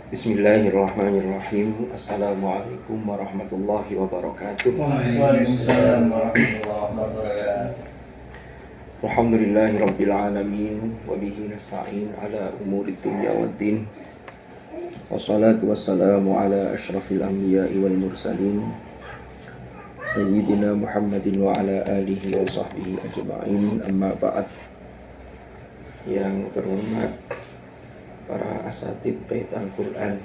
Bismillahirrahmanirrahim. Assalamualaikum warahmatullahi wabarakatuh. Waalaikumsalam warahmatullahi wabarakatuh. Alhamdulillahi rabbil alamin wa bihi nasta'in ala umuri dunya waddin. Wassalatu wassalamu ala asyrafil anbiya'i wal mursalin Sayyidina Muhammadin wa ala alihi wa sahbihi ajma'in. Amma ba'd. Yang terhormat para asatid Bait Al-Quran,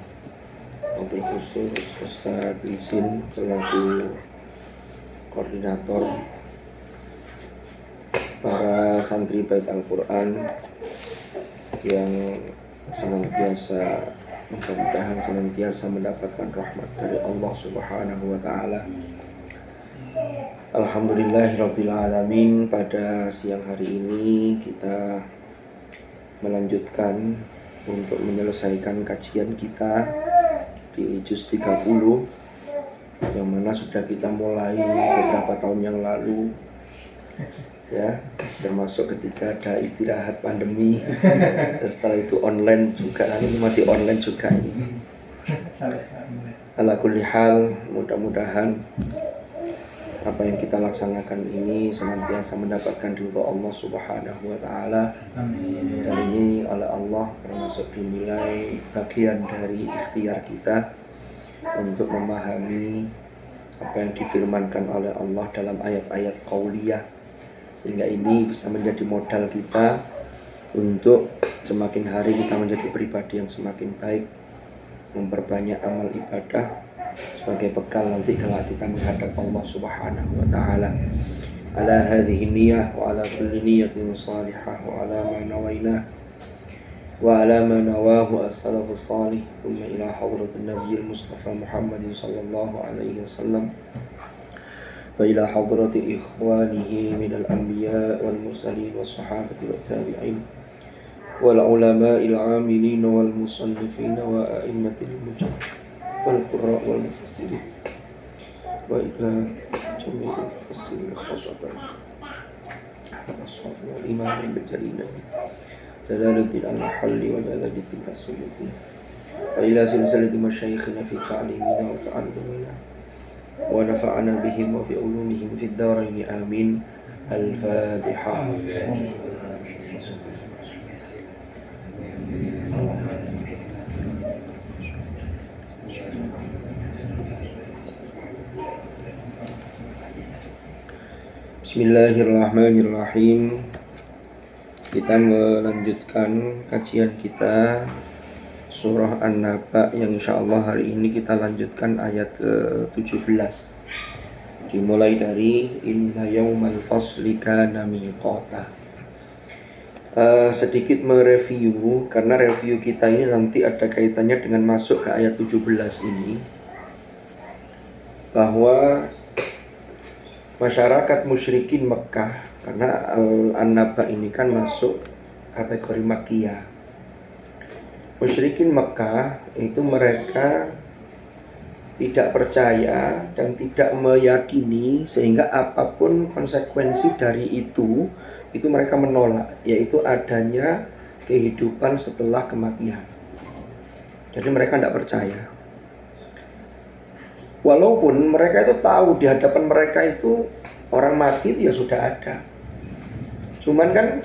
wabil khusus Ustaz Izin selaku koordinator, para santri Bait Al-Quran yang senantiasa mudah-mudahan senantiasa mendapatkan rahmat dari Allah Subhanahu wa taala. Alhamdulillahirabbil alamin. Pada siang hari ini kita melanjutkan untuk menyelesaikan kajian kita di juz 30 yang mana sudah kita mulai beberapa tahun yang lalu, ya, termasuk ketika ada istirahat pandemi. Dan setelah itu online juga, ini masih online juga ini. Ala kulli hal, mudah-mudahan apa yang kita laksanakan ini senantiasa mendapatkan ridha Allah Subhanahu wa taala. Dan ini oleh Allah termasuk dinilai bagian dari ikhtiar kita untuk memahami apa yang difirmankan oleh Allah dalam ayat-ayat qauliyah, sehingga ini bisa menjadi modal kita untuk semakin hari kita menjadi pribadi yang semakin baik, memperbanyak amal ibadah sebagai bekal nanti kalau kita menghadap Allah Subhanahu wa taala. Ala hadhihi niyyah wa ala kulli niyyatin salihah wa ala ma nawaina wa ala ma nawahu as-salafus salih thumma ila hadratin nabiyil mustafa Muhammadin sallallahu alaihi wasallam wa ila hadrati ikhwanihi minal anbiya wal mursalin was sahabati wat tabi'in wal ulama'il 'amilin wal musannifin wa a'immatil mujtahidin wal qurra wal mufassirin wa ila jami'il mufassirin khasatan al-ashafi wal imamin al-jalilin Jalaluddin al-Mahalli wa Jalaluddin as-Suyuti wa ila silsilati masyayikhina fi ta'limina wa ta'allumina wa nafa'ana bihim wa bi ulumihim fid darain amin. Al-Fatihah. Bismillahirrahmanirrahim. Kita melanjutkan kajian kita surah An-Naba yang insyaallah hari ini kita lanjutkan ayat ke-17. Dimulai dari inna yaumal fasli kana miqata. Sedikit mereview, karena review kita ini nanti ada kaitannya dengan masuk ke ayat 17 ini, bahwa masyarakat musyrikin Mekah, karena An-Naba ini kan masuk kategori Makkiyah. Musyrikin Mekah itu mereka tidak percaya dan tidak meyakini, sehingga apapun konsekuensi dari itu mereka menolak, yaitu adanya kehidupan setelah kematian. Jadi mereka tidak percaya. Walaupun mereka itu tahu di hadapan mereka itu orang mati itu ya sudah ada. Cuman kan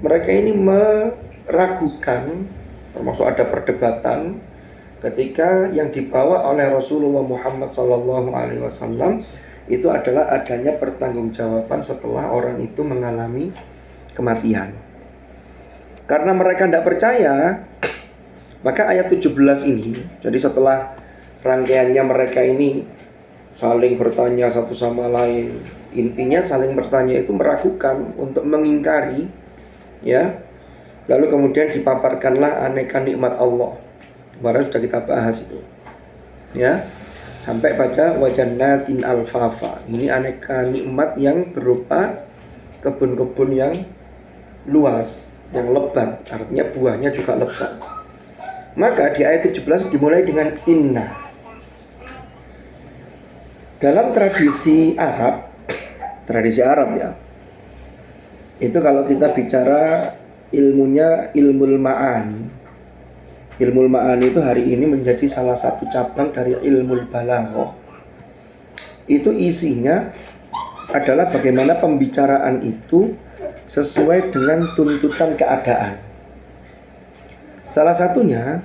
mereka ini meragukan, termasuk ada perdebatan ketika yang dibawa oleh Rasulullah Muhammad SAW itu adalah adanya pertanggungjawaban setelah orang itu mengalami kematian. Karena mereka tidak percaya, maka ayat 17 ini, jadi setelah rangkaiannya mereka ini saling bertanya satu sama lain, intinya saling bertanya itu meragukan untuk mengingkari, ya. Lalu kemudian dipaparkanlah aneka nikmat Allah. Kemarin sudah kita bahas itu, ya, sampai pada wajannatin alfafa. Ini aneka nikmat yang berupa kebun-kebun yang luas, yang lebat, artinya buahnya juga lebat. Maka di ayat 17 dimulai dengan inna. Dalam tradisi Arab ya, itu kalau kita bicara ilmunya ilmul ma'ani, Ilmu ma'ani itu hari ini menjadi salah satu cabang dari ilmu balaghah. Itu isinya adalah bagaimana pembicaraan itu sesuai dengan tuntutan keadaan. Salah satunya,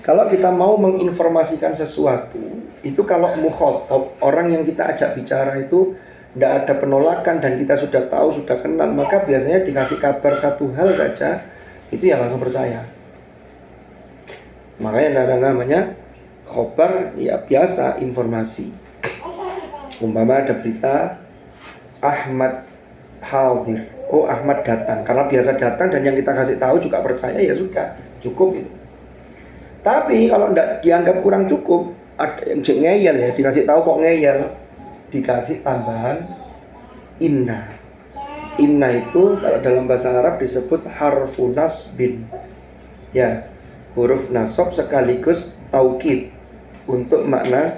kalau kita mau menginformasikan sesuatu, itu kalau mukhatab, orang yang kita ajak bicara itu tidak ada penolakan dan kita sudah tahu, sudah kenal, maka biasanya dikasih kabar satu hal saja, itu ya langsung percaya. Makanya ada namanya khobar, ya biasa informasi. Umpama ada berita Ahmad hadir, oh Ahmad datang, karena biasa datang dan yang kita kasih tahu juga percaya, ya sudah cukup gitu. Tapi kalau tidak dianggap kurang cukup, ada yang ngeyel ya, dikasih tahu kok ngeyel, dikasih tambahan inna. Inna itu kalau dalam bahasa Arab disebut harfu nasbin, ya huruf nasab sekaligus taukid untuk makna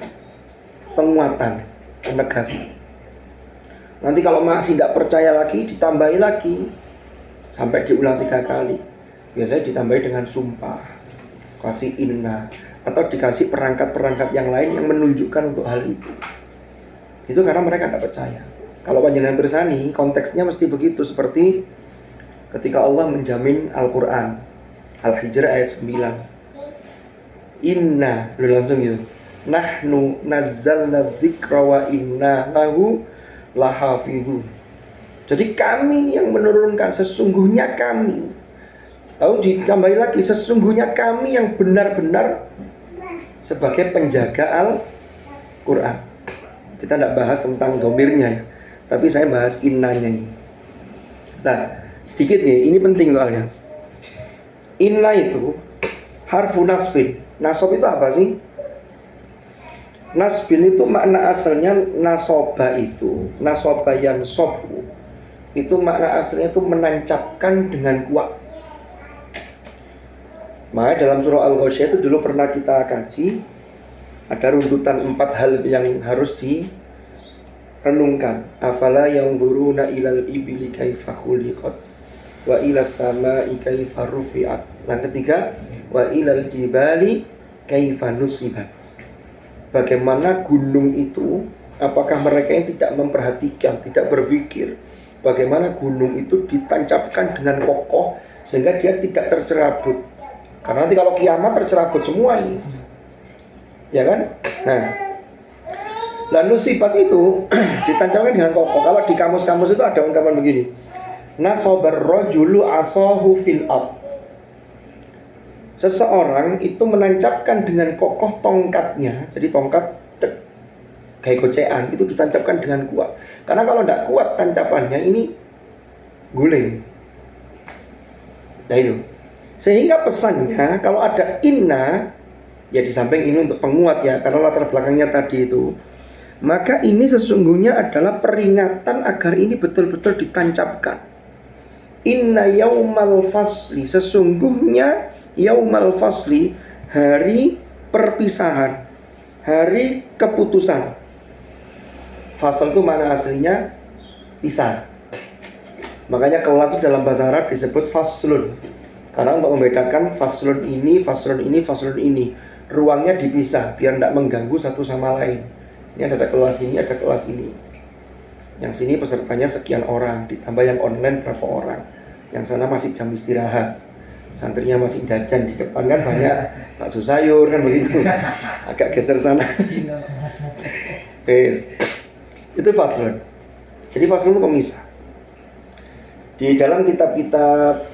penguatan, penegasan. Nanti kalau masih nggak percaya lagi, ditambahi lagi sampai diulang 3 kali. Biasanya ditambahi dengan sumpah, kasih inna, atau dikasih perangkat-perangkat yang lain yang menunjukkan untuk hal itu. Itu karena mereka tidak percaya. Kalau panjenengan bersani, konteksnya mesti begitu, seperti ketika Allah menjamin Al-Quran, Al-Hijr ayat 9. Inna, lu langsung gitu. Nahnu nazzalna dzikra wa inna lahu lahafizun. Jadi kami yang menurunkan, sesungguhnya kami. Lalu ditambahi lagi, sesungguhnya kami yang benar-benar sebagai penjaga Al-Quran. Kita tidak bahas tentang domirnya ya, tapi saya bahas innanya ini. Nah, sedikit nih, ini penting soalnya. Inna itu harfu nasbin. Nasab itu apa sih? Nasbin itu makna asalnya nasoba itu, nasoba yang sobu, itu makna asalnya itu menancapkan dengan kuat. Maka dalam surah Al-Ghasyiyah itu dulu pernah kita kaji, ada runtutan 4 hal yang harus direnungkan. Afala yanzuruna ilal ibili kaifa khuliqat wa ilas sama'i kaifa rufi'at. Yang ketiga, wa ilal jibali kaifa nusibat. Bagaimana gunung itu, apakah mereka yang tidak memperhatikan, tidak berpikir bagaimana gunung itu ditancapkan dengan kokoh sehingga dia tidak tercerabut. Karena nanti kalau kiamat tercerabut semua ini, ya kan? Nah, lalu sifat itu ditancapkan dengan kokoh. Kalau di kamus-kamus itu ada ungkapan begini: nasobar rojulu asohu fil ab. Seseorang itu menancapkan dengan kokoh tongkatnya. Jadi tongkat kayak gocean itu ditancapkan dengan kuat. Karena kalau tidak kuat tancapannya ini guling. Nah itu. Sehingga pesannya kalau ada inna, ya di samping ini untuk penguat ya, karena latar belakangnya tadi itu, maka ini sesungguhnya adalah peringatan agar ini betul-betul ditancapkan. Inna yaumal fasli, sesungguhnya yaumal fasli, hari perpisahan, hari keputusan. Fasal itu mana aslinya pisah. Makanya kelas dalam bahasa Arab disebut faslun. Karena untuk membedakan faslun ini, faslun ini, faslun ini, ruangnya dipisah biar tidak mengganggu satu sama lain. Ini ada kelas ini, ada kelas ini. Yang sini pesertanya sekian orang, ditambah yang online berapa orang. Yang sana masih jam istirahat, santrinya masih jajan, di depan kan banyak bakso sayur kan begitu. Agak geser sana. Yes. Itu faslun. Jadi faslun itu pemisah. Di dalam kitab-kitab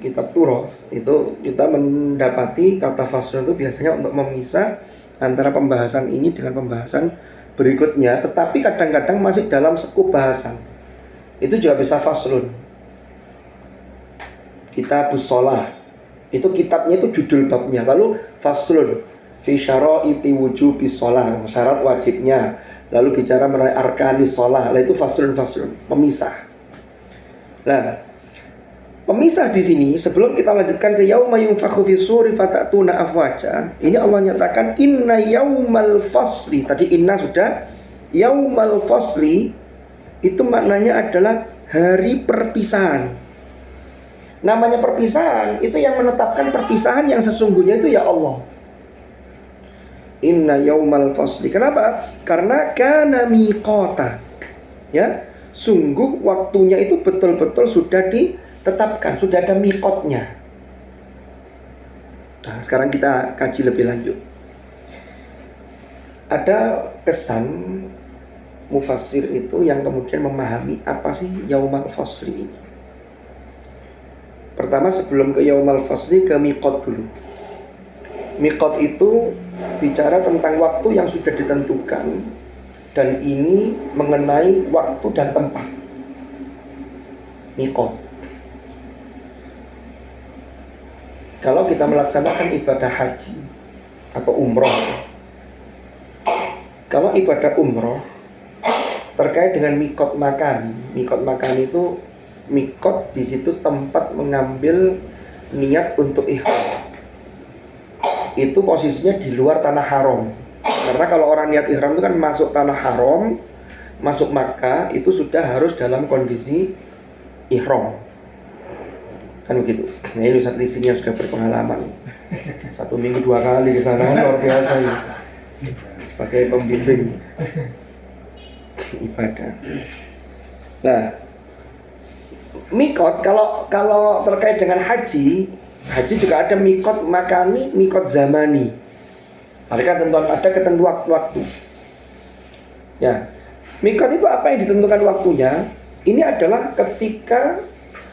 kitab Turoth itu kita mendapati kata faslun itu biasanya untuk memisah antara pembahasan ini dengan pembahasan berikutnya, tetapi kadang-kadang masih dalam sekup bahasan. Itu juga bisa faslun. Kitabus Shalah itu kitabnya itu judul babnya, lalu faslun fi syaraiti wujubis shalah, syarat wajibnya, lalu bicara mengenai arkanis shalah, itu faslun pemisah. Nah, pemisah di sini sebelum kita lanjutkan ke yauma yunfakhu fis suri fatatuna afwaja. Ini Allah nyatakan inna yaumal fasli. Tadi inna sudah. Yaumal fasli itu maknanya adalah hari perpisahan. Namanya perpisahan, itu yang menetapkan perpisahan yang sesungguhnya itu ya Allah. Inna yaumal fasli. Kenapa? Karena kana miqata. Ya, sungguh waktunya itu betul-betul sudah ditetapkan, sudah ada miqatnya. Nah, sekarang kita kaji lebih lanjut. Ada kesan mufassir itu yang kemudian memahami apa sih yaumal fasli ini. Pertama, sebelum ke yaumal fasli, ke miqat dulu. Miqat itu bicara tentang waktu yang sudah ditentukan, dan ini mengenai waktu dan tempat. Miqat. Kalau kita melaksanakan ibadah haji atau umroh, kalau ibadah umroh terkait dengan miqat makani itu miqat di situ tempat mengambil niat untuk ihram. Itu posisinya di luar tanah haram. Karena kalau orang niat ihram itu kan masuk tanah haram, masuk Makkah, itu sudah harus dalam kondisi ihram. Kan begitu. Nah, ini Ustaz Lising yang sudah berpengalaman. 1 minggu 2 kali ke sana, luar biasa ya. Sebagai pembimbing ibadah. Nah, miqat kalau terkait dengan haji juga ada miqat makani, miqat zamani. Mereka ada ketentuan waktu. Ya, miqat itu apa yang ditentukan waktunya? Ini adalah ketika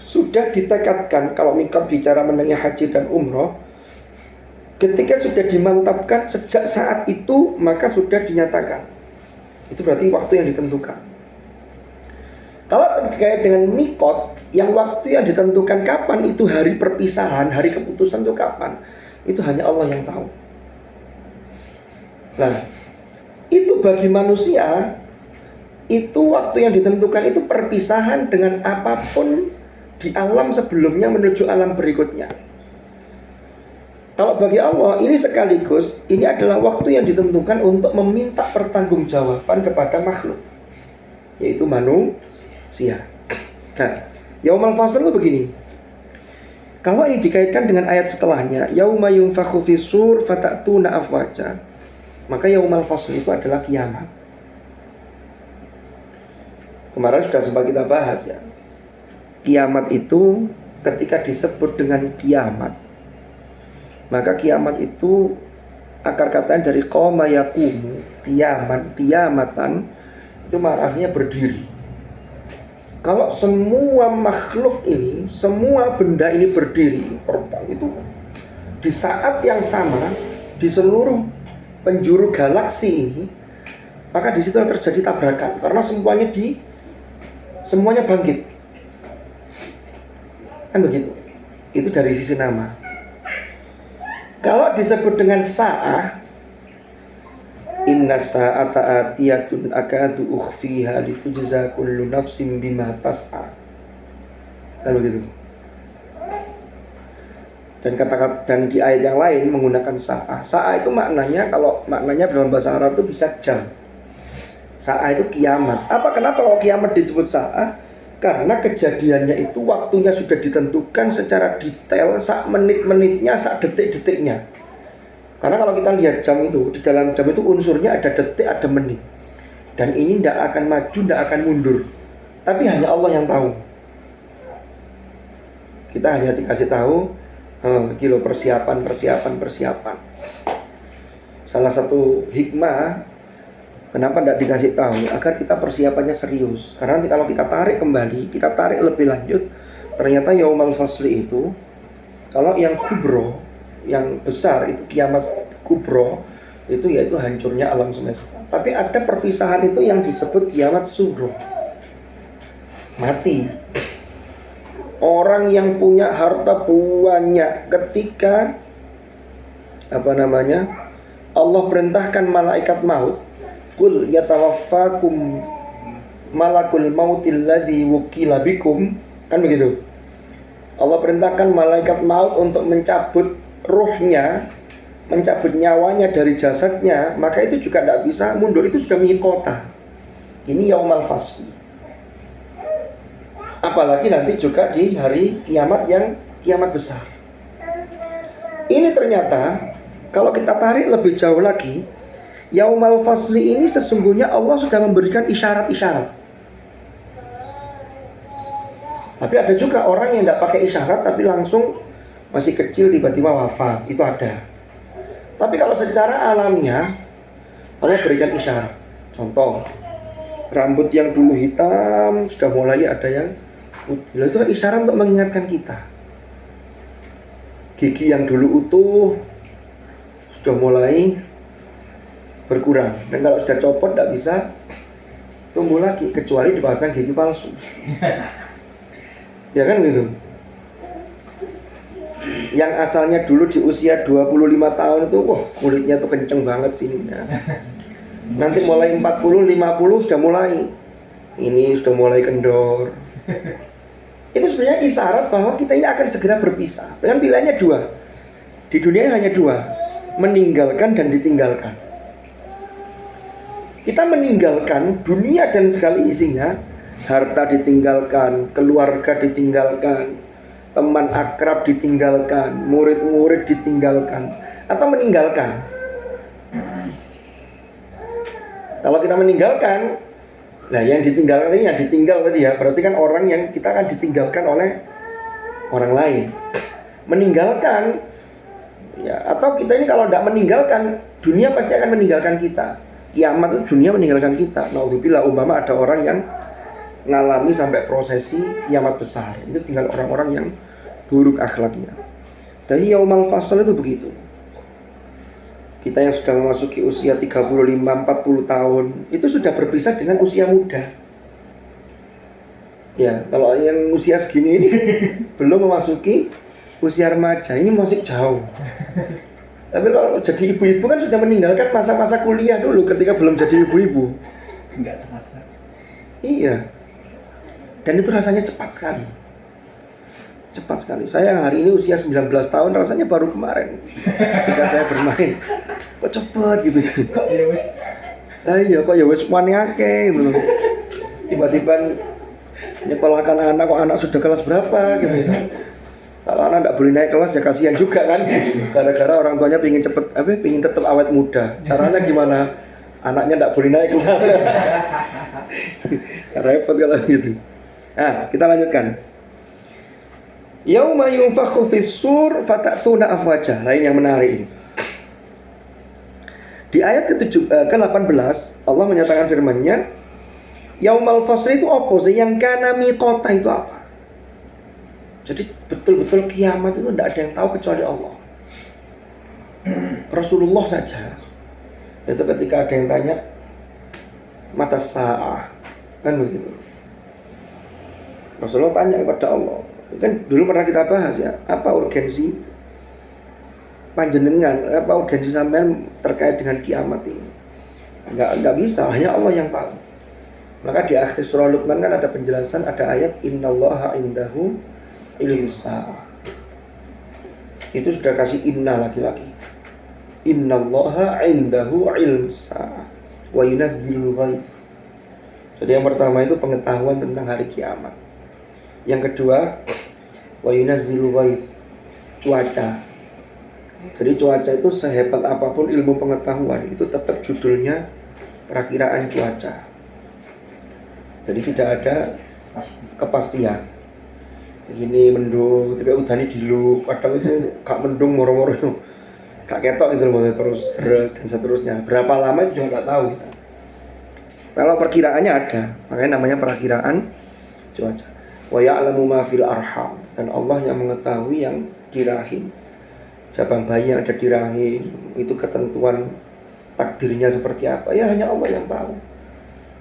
sudah ditekadkan. Kalau miqat bicara mengenai haji dan umroh, ketika sudah dimantapkan sejak saat itu, maka sudah dinyatakan. Itu berarti waktu yang ditentukan. Kalau terkait dengan miqat, yang waktu yang ditentukan kapan, itu hari perpisahan, hari keputusan itu kapan, itu hanya Allah yang tahu. Nah, itu bagi manusia, itu waktu yang ditentukan itu perpisahan dengan apapun di alam sebelumnya menuju alam berikutnya. Kalau bagi Allah, ini sekaligus, ini adalah waktu yang ditentukan untuk meminta pertanggungjawaban kepada makhluk, yaitu manusia. Nah, yaumal fasl itu begini. Kalau ini dikaitkan dengan ayat setelahnya, yauma yunfakhu fis-sur fatatuna afwaja, maka yaumal fasl itu adalah kiamat. Kemarin sudah sempat kita bahas ya. Kiamat itu ketika disebut dengan kiamat, maka kiamat itu akar katanya dari qoma yaqumu, kiamatan, itu artinya berdiri. Kalau semua makhluk ini, semua benda ini berdiri, terbang, itu di saat yang sama di seluruh penjuru galaksi ini, maka di situ terjadi tabrakan karena semuanya bangkit. Kan begitu. Itu dari sisi nama. Kalau disebut dengan sa'ah, inna sa'ata atiyatun akadu ukhfiha litujza kullu nafsin bima tas'a. Kan begitu. Dan di ayat yang lain menggunakan sa'ah. Sa'ah itu maknanya, kalau maknanya dalam bahasa Arab itu bisa jam. Sa'ah itu kiamat. Kenapa kalau kiamat disebut sa'ah? Karena kejadiannya itu waktunya sudah ditentukan secara detail, sak menit-menitnya, sak detik-detiknya. Karena kalau kita lihat jam itu, di dalam jam itu unsurnya ada detik, ada menit. Dan ini tidak akan maju, tidak akan mundur. Tapi hanya Allah yang tahu. Kita hanya dikasih tahu, kilo persiapan. Salah satu hikmah kenapa tidak dikasih tahu, agar kita persiapannya serius. Karena nanti kalau kita tarik kembali, kita tarik lebih lanjut, ternyata yaumal fasli itu, kalau yang kubro, yang besar itu kiamat kubro, itu yaitu hancurnya alam semesta. Tapi ada perpisahan itu yang disebut kiamat sugro, mati. Orang yang punya harta banyak, ketika Allah perintahkan malaikat maut, qul yatawaffakum malakul mautil ladzi wukila bikum, kan begitu. Allah perintahkan malaikat maut untuk mencabut ruhnya, mencabut nyawanya dari jasadnya, maka itu juga tidak bisa mundur. Itu sudah miqata. Ini yaumal fasli. Apalagi nanti juga di hari kiamat yang kiamat besar. Ini ternyata kalau kita tarik lebih jauh lagi, Yaumal Fasli ini sesungguhnya Allah sudah memberikan isyarat-isyarat. Tapi ada juga orang yang tidak pakai isyarat tapi langsung masih kecil tiba-tiba wafat, itu ada. Tapi kalau secara alamiah Allah berikan isyarat. Contoh, rambut yang dulu hitam sudah mulai ada yang putih. Itu isyarat untuk mengingatkan kita. Gigi yang dulu utuh sudah mulai berkurang, dan kalau sudah copot tidak bisa tumbuh lagi kecuali dipasang gigi palsu. Ya kan gitu. Yang asalnya dulu di usia 25 tahun itu wah kulitnya tuh kenceng banget sininya. Nanti mulai 40, 50 sudah mulai ini sudah mulai kendor. Itu sebenarnya isyarat bahwa kita ini akan segera berpisah. Dengan pilihannya dua. Di dunia hanya dua, meninggalkan dan ditinggalkan. Kita meninggalkan dunia dan sekali isinya, harta ditinggalkan, keluarga ditinggalkan, teman akrab ditinggalkan, murid-murid ditinggalkan, atau meninggalkan. Kalau kita meninggalkan, nah yang ditinggalkan ini yang ditinggal tadi ya, berarti kan orang yang kita akan ditinggalkan oleh orang lain. Meninggalkan, ya atau kita ini kalau tidak meninggalkan, dunia pasti akan meninggalkan kita. Kiamat itu dunia meninggalkan kita. Naudzubillah, umpama ada orang yang ngalami sampai prosesi kiamat besar, itu tinggal orang-orang yang buruk akhlaknya. Dari Yaumal Fasl itu begitu. Kita yang sudah memasuki usia 35-40 tahun itu sudah berpisah dengan usia muda. Ya, kalau yang usia segini ini belum memasuki usia remaja, ini masih jauh. Tapi kalau jadi ibu-ibu kan sudah meninggalkan masa-masa kuliah dulu ketika belum jadi ibu-ibu. Enggak terasa. Iya. Dan itu rasanya cepat sekali. Cepat sekali. Saya hari ini usia 19 tahun rasanya baru kemarin ketika saya bermain. Kok cepet gitu. Kok ya wes? Iya kok ya wes wani akeh gitu. Tiba-tiba nyekolahkan anak, kok anak sudah kelas berapa gitu ya. Kalau anak tidak boleh naik kelas ya kasihan juga kan. Gara-gara orang tuanya pingin cepet, pingin tetap awet muda. Caranya gimana? Anaknya tidak boleh naik kelas. Repot kalau gitu. Nah, kita lanjutkan. Yauma yunfakhu fis-sur fatatuna afwaja. Nah, ini yang menarik ini. Di ayat ke-18 Allah menyatakan firman-Nya, Yaumal Fasl itu apa sih? Yang kana miqata itu apa? Jadi betul-betul kiamat itu tidak ada yang tahu kecuali Allah. Rasulullah saja. Itu ketika ada yang tanya mata sa'ah, kan begitu. Rasulullah tanya kepada Allah. Kan dulu pernah kita bahas ya, apa urgensi panjenengan, apa urgensi sampean terkait dengan kiamat ini? Enggak bisa, hanya Allah yang tahu. Maka di akhir surah Luqman kan ada penjelasan, ada ayat innallaha indahu ilmu sa'ah. Itu sudah kasih inna lagi-lagi. Innallaha indahu ilmu sa'ah wa yunazzilul ghaith. Jadi yang pertama itu pengetahuan tentang hari kiamat. Yang kedua, wa yunazzilul ghaith, cuaca. Jadi cuaca itu sehebat apapun ilmu pengetahuan, itu tetap judulnya perakiraan cuaca. Jadi tidak ada kepastian. Ini mendung, tapi udahnya dilu, kadang itu gak mendung moro-moro itu, gak ketok itu terus dan seterusnya. Berapa lama itu juga gak tahu. Kalau perkiraannya ada, makanya namanya perakiraan cuaca. Wa ya'lamu ma fil arham, dan Allah yang mengetahui yang di rahim. Cabang bayi yang ada di rahim, itu ketentuan takdirnya seperti apa, ya hanya Allah yang tahu.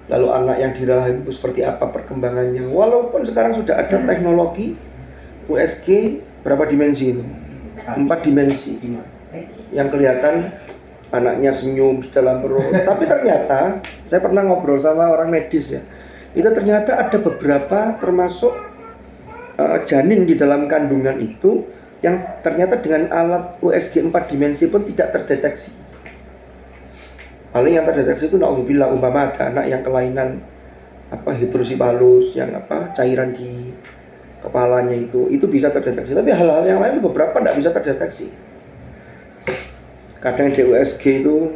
Lalu anak yang di rahim itu seperti apa perkembangannya. Walaupun sekarang sudah ada teknologi USG berapa dimensi itu? 4 dimensi. Yang kelihatan anaknya senyum di dalam perut. Tapi ternyata saya pernah ngobrol sama orang medis ya. Itu ternyata ada beberapa termasuk janin di dalam kandungan itu yang ternyata dengan alat USG 4 dimensi pun tidak terdeteksi. Paling yang terdeteksi itu naudzubillah, umpama ada anak yang kelainan hidrosipalus, yang cairan di kepalanya itu bisa terdeteksi. Tapi hal-hal yang lain itu beberapa tidak bisa terdeteksi. Kadang di USG itu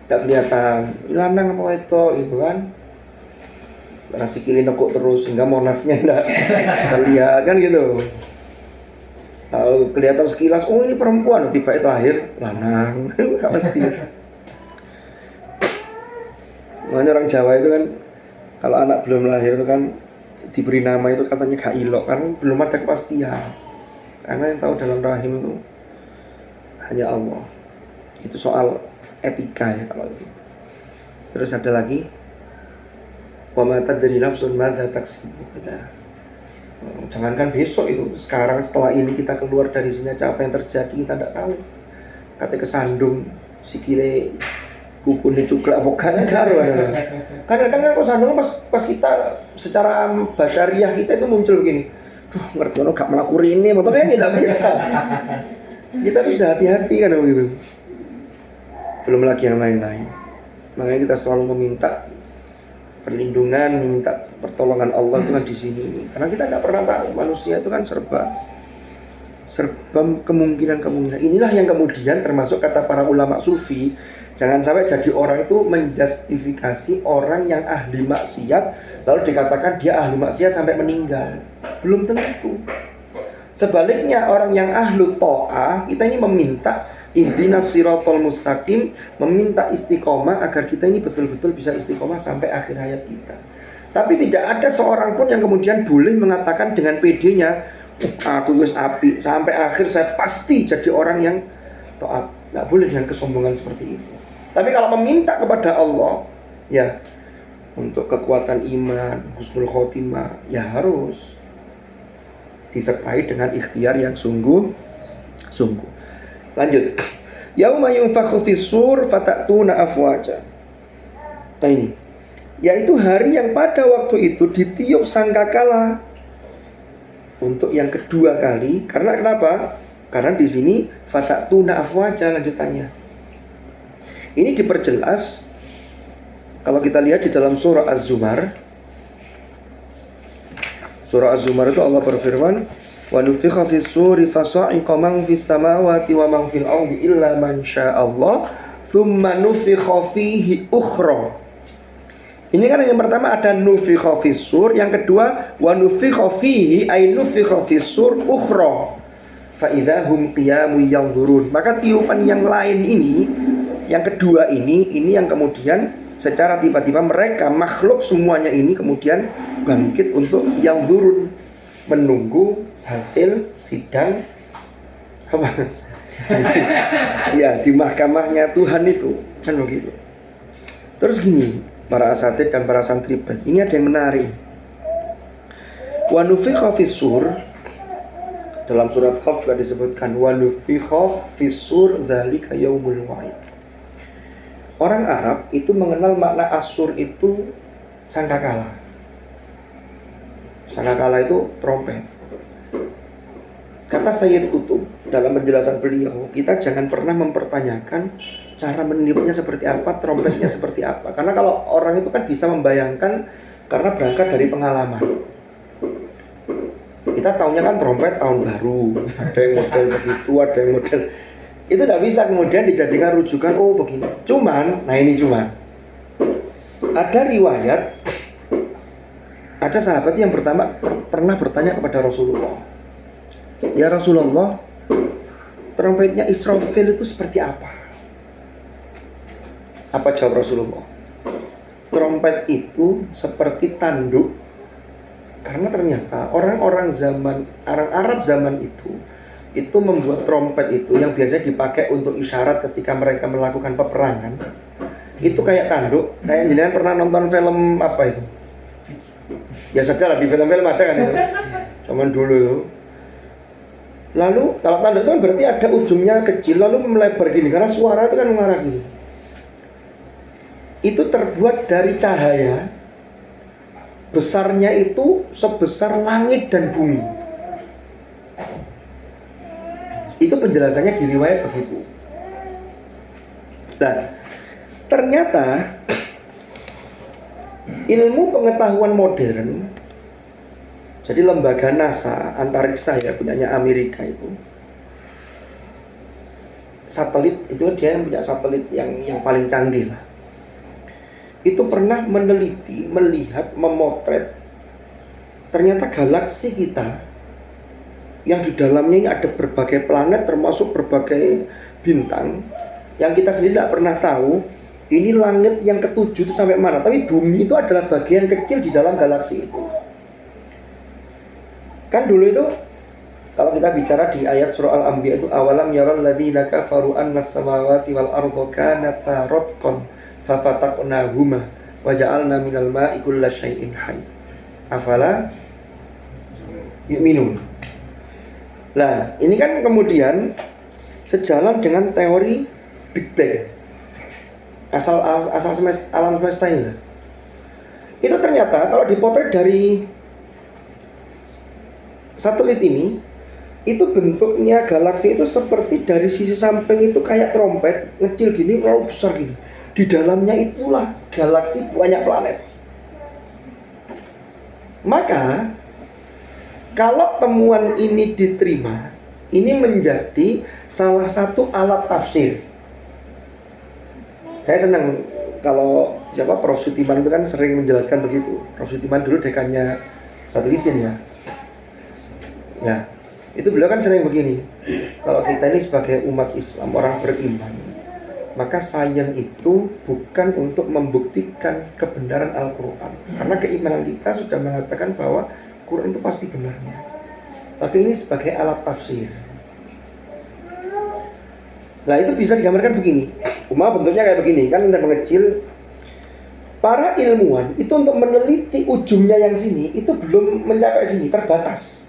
tidak kelihatan lanang apa itu gitu kan, karena sikile nekuk terus sehingga monasnya tidak terlihat kan gitu. Kelihatan sekilas, oh ini perempuan, tiba itu lahir lanang, nggak pasti. Makanya orang Jawa itu kan kalau anak belum lahir itu kan diberi nama itu katanya gak ilok, karena belum ada kepastian. Karena yang tahu dalam rahim itu hanya Allah. Itu soal etika ya kalau itu. Terus ada lagi, wa ma tadri nafsun madza taksibu. Jangankan besok itu, sekarang setelah ini kita keluar dari sini aja apa yang terjadi kita tidak tahu. Kata kesandung sikile kukunya cuklak bukan karo. Kadang-kadang kesandung pas kita secara basyariah kita itu muncul begini. Duh, ngerti ono gak melaku ini, motornya tidak bisa. Kita harus sudah hati-hati kan begitu. Belum lagi yang lain-lain. Makanya kita selalu meminta perlindungan, meminta pertolongan Allah itu kan di sini. Karena kita tidak pernah tahu, manusia itu kan serba kemungkinan. Inilah yang kemudian termasuk kata para ulama sufi, jangan sampai jadi orang itu menjustifikasi orang yang ahli maksiat lalu dikatakan dia ahli maksiat sampai meninggal. Belum tentu. Sebaliknya orang yang ahlu ta'ah, kita ini meminta ihdinas siratal mustaqim, meminta istiqomah agar kita ini betul-betul bisa istiqomah sampai akhir hayat kita. Tapi tidak ada seorang pun yang kemudian boleh mengatakan dengan PD-nya, aku wis api, sampai akhir saya pasti jadi orang yang taat. Tidak boleh dengan kesombongan seperti itu. Tapi kalau meminta kepada Allah, ya untuk kekuatan iman, husnul khotimah, ya harus disertai dengan ikhtiar yang sungguh-sungguh. Lanjut. Yauma yunfakhu fis-sur fatatuna afwaja. Nah ini, yaitu hari yang pada waktu itu ditiup sangkakala untuk yang kedua kali. Karena kenapa? Karena di sini fatatuna afwaja lanjutannya. Ini diperjelas kalau kita lihat di dalam surah Az-Zumar. Surah Az-Zumar itu Allah berfirman, wa nufikha fis-suri fasa'iqa man fis samawati wa man fil ardi illa man sya'allah thumma nufikha fihi ukhra. Ini kan yang pertama ada nufikha fis-sur, yang kedua wa nufikha fihi ay nufikha fis-sur ukhra fa idzahum qiyamun yanzurun. Maka tiupan yang lain ini, yang kedua ini yang kemudian secara tiba-tiba mereka makhluk semuanya ini kemudian bangkit untuk yang turun menunggu hasil sidang apa? Ya di mahkamahnya Tuhan itu kan begitu. Terus gini, para asatid dan para santribat, ini ada yang menarik. Wa nufikha fis-sur, dalam surat Qaf juga disebutkan wa nufikha fis-sur dzalika yaumul wa'id. Orang Arab itu mengenal makna asur itu sangkakala. Sangkakala itu trompet. Kata Sayyid Qutb dalam penjelasan beliau, kita jangan pernah mempertanyakan cara meniupnya seperti apa, trompetnya seperti apa. Karena kalau orang itu kan bisa membayangkan karena berangkat dari pengalaman. Kita tahunya kan trompet tahun baru, ada yang model begitu, ada yang model itu tidak bisa kemudian dijadikan rujukan, oh begini. Cuman ada riwayat, ada sahabat yang pernah bertanya kepada Rasulullah, ya Rasulullah, trompetnya Israfil itu seperti apa? Apa jawab Rasulullah? Trompet itu seperti tanduk, karena ternyata orang-orang Arab zaman itu membuat trompet itu yang biasanya dipakai untuk isyarat ketika mereka melakukan peperangan. Itu kayak tanduk, kayak jenengan pernah nonton film apa itu? Ya saja lah, di film-film ada kan itu. Zaman dulu itu. Lalu kalau tanduk itu kan berarti ada ujungnya kecil lalu melebar gini, karena suara itu kan mengarah gini. Itu terbuat dari cahaya, besarnya itu sebesar langit dan bumi. Itu penjelasannya di riwayat begitu. Dan ternyata ilmu pengetahuan modern, jadi lembaga NASA antariksa ya punyanya Amerika itu, satelit itu dia yang punya satelit yang paling canggih lah. Itu pernah meneliti, melihat, memotret ternyata galaksi kita yang di dalamnya ini ada berbagai planet termasuk berbagai bintang yang kita sendiri tidak pernah tahu ini langit yang ketujuh itu sampai mana, tapi bumi itu adalah bagian kecil di dalam galaksi itu. Kan dulu itu kalau kita bicara di ayat surah Al-Anbiya itu awalam yaral ladzina kafaru annas samawati wal arda kanata ratqan fafataqnahuma wa ja'alna minal ma'i kulla syai'in hayy afala yu'minun. Nah, ini kan kemudian sejalan dengan teori Big Bang. Asal alam semesta ini. Itu ternyata kalau dipotret dari satelit ini, itu bentuknya galaksi itu seperti dari sisi samping itu kayak trompet, kecil gini, lalu besar gini. Di dalamnya itulah galaksi banyak planet. Maka kalau temuan ini diterima, ini menjadi salah satu alat tafsir. Saya senang kalau Prof. Sutiman itu kan sering menjelaskan begitu. Prof. Sutiman dulu dekannya satu lisin ya. Ya, itu beliau kan sering begini. Kalau kita ini sebagai umat Islam, orang beriman, maka sains itu bukan untuk membuktikan kebenaran Al-Quran, karena keimanan kita sudah mengatakan bahwa Quran itu pasti benarnya. Tapi ini sebagai alat tafsir. Nah, itu bisa digambarkan begini. Bentuknya kayak begini, kan udah mengecil. Para ilmuwan itu untuk meneliti ujungnya yang sini itu belum mencapai sini, terbatas.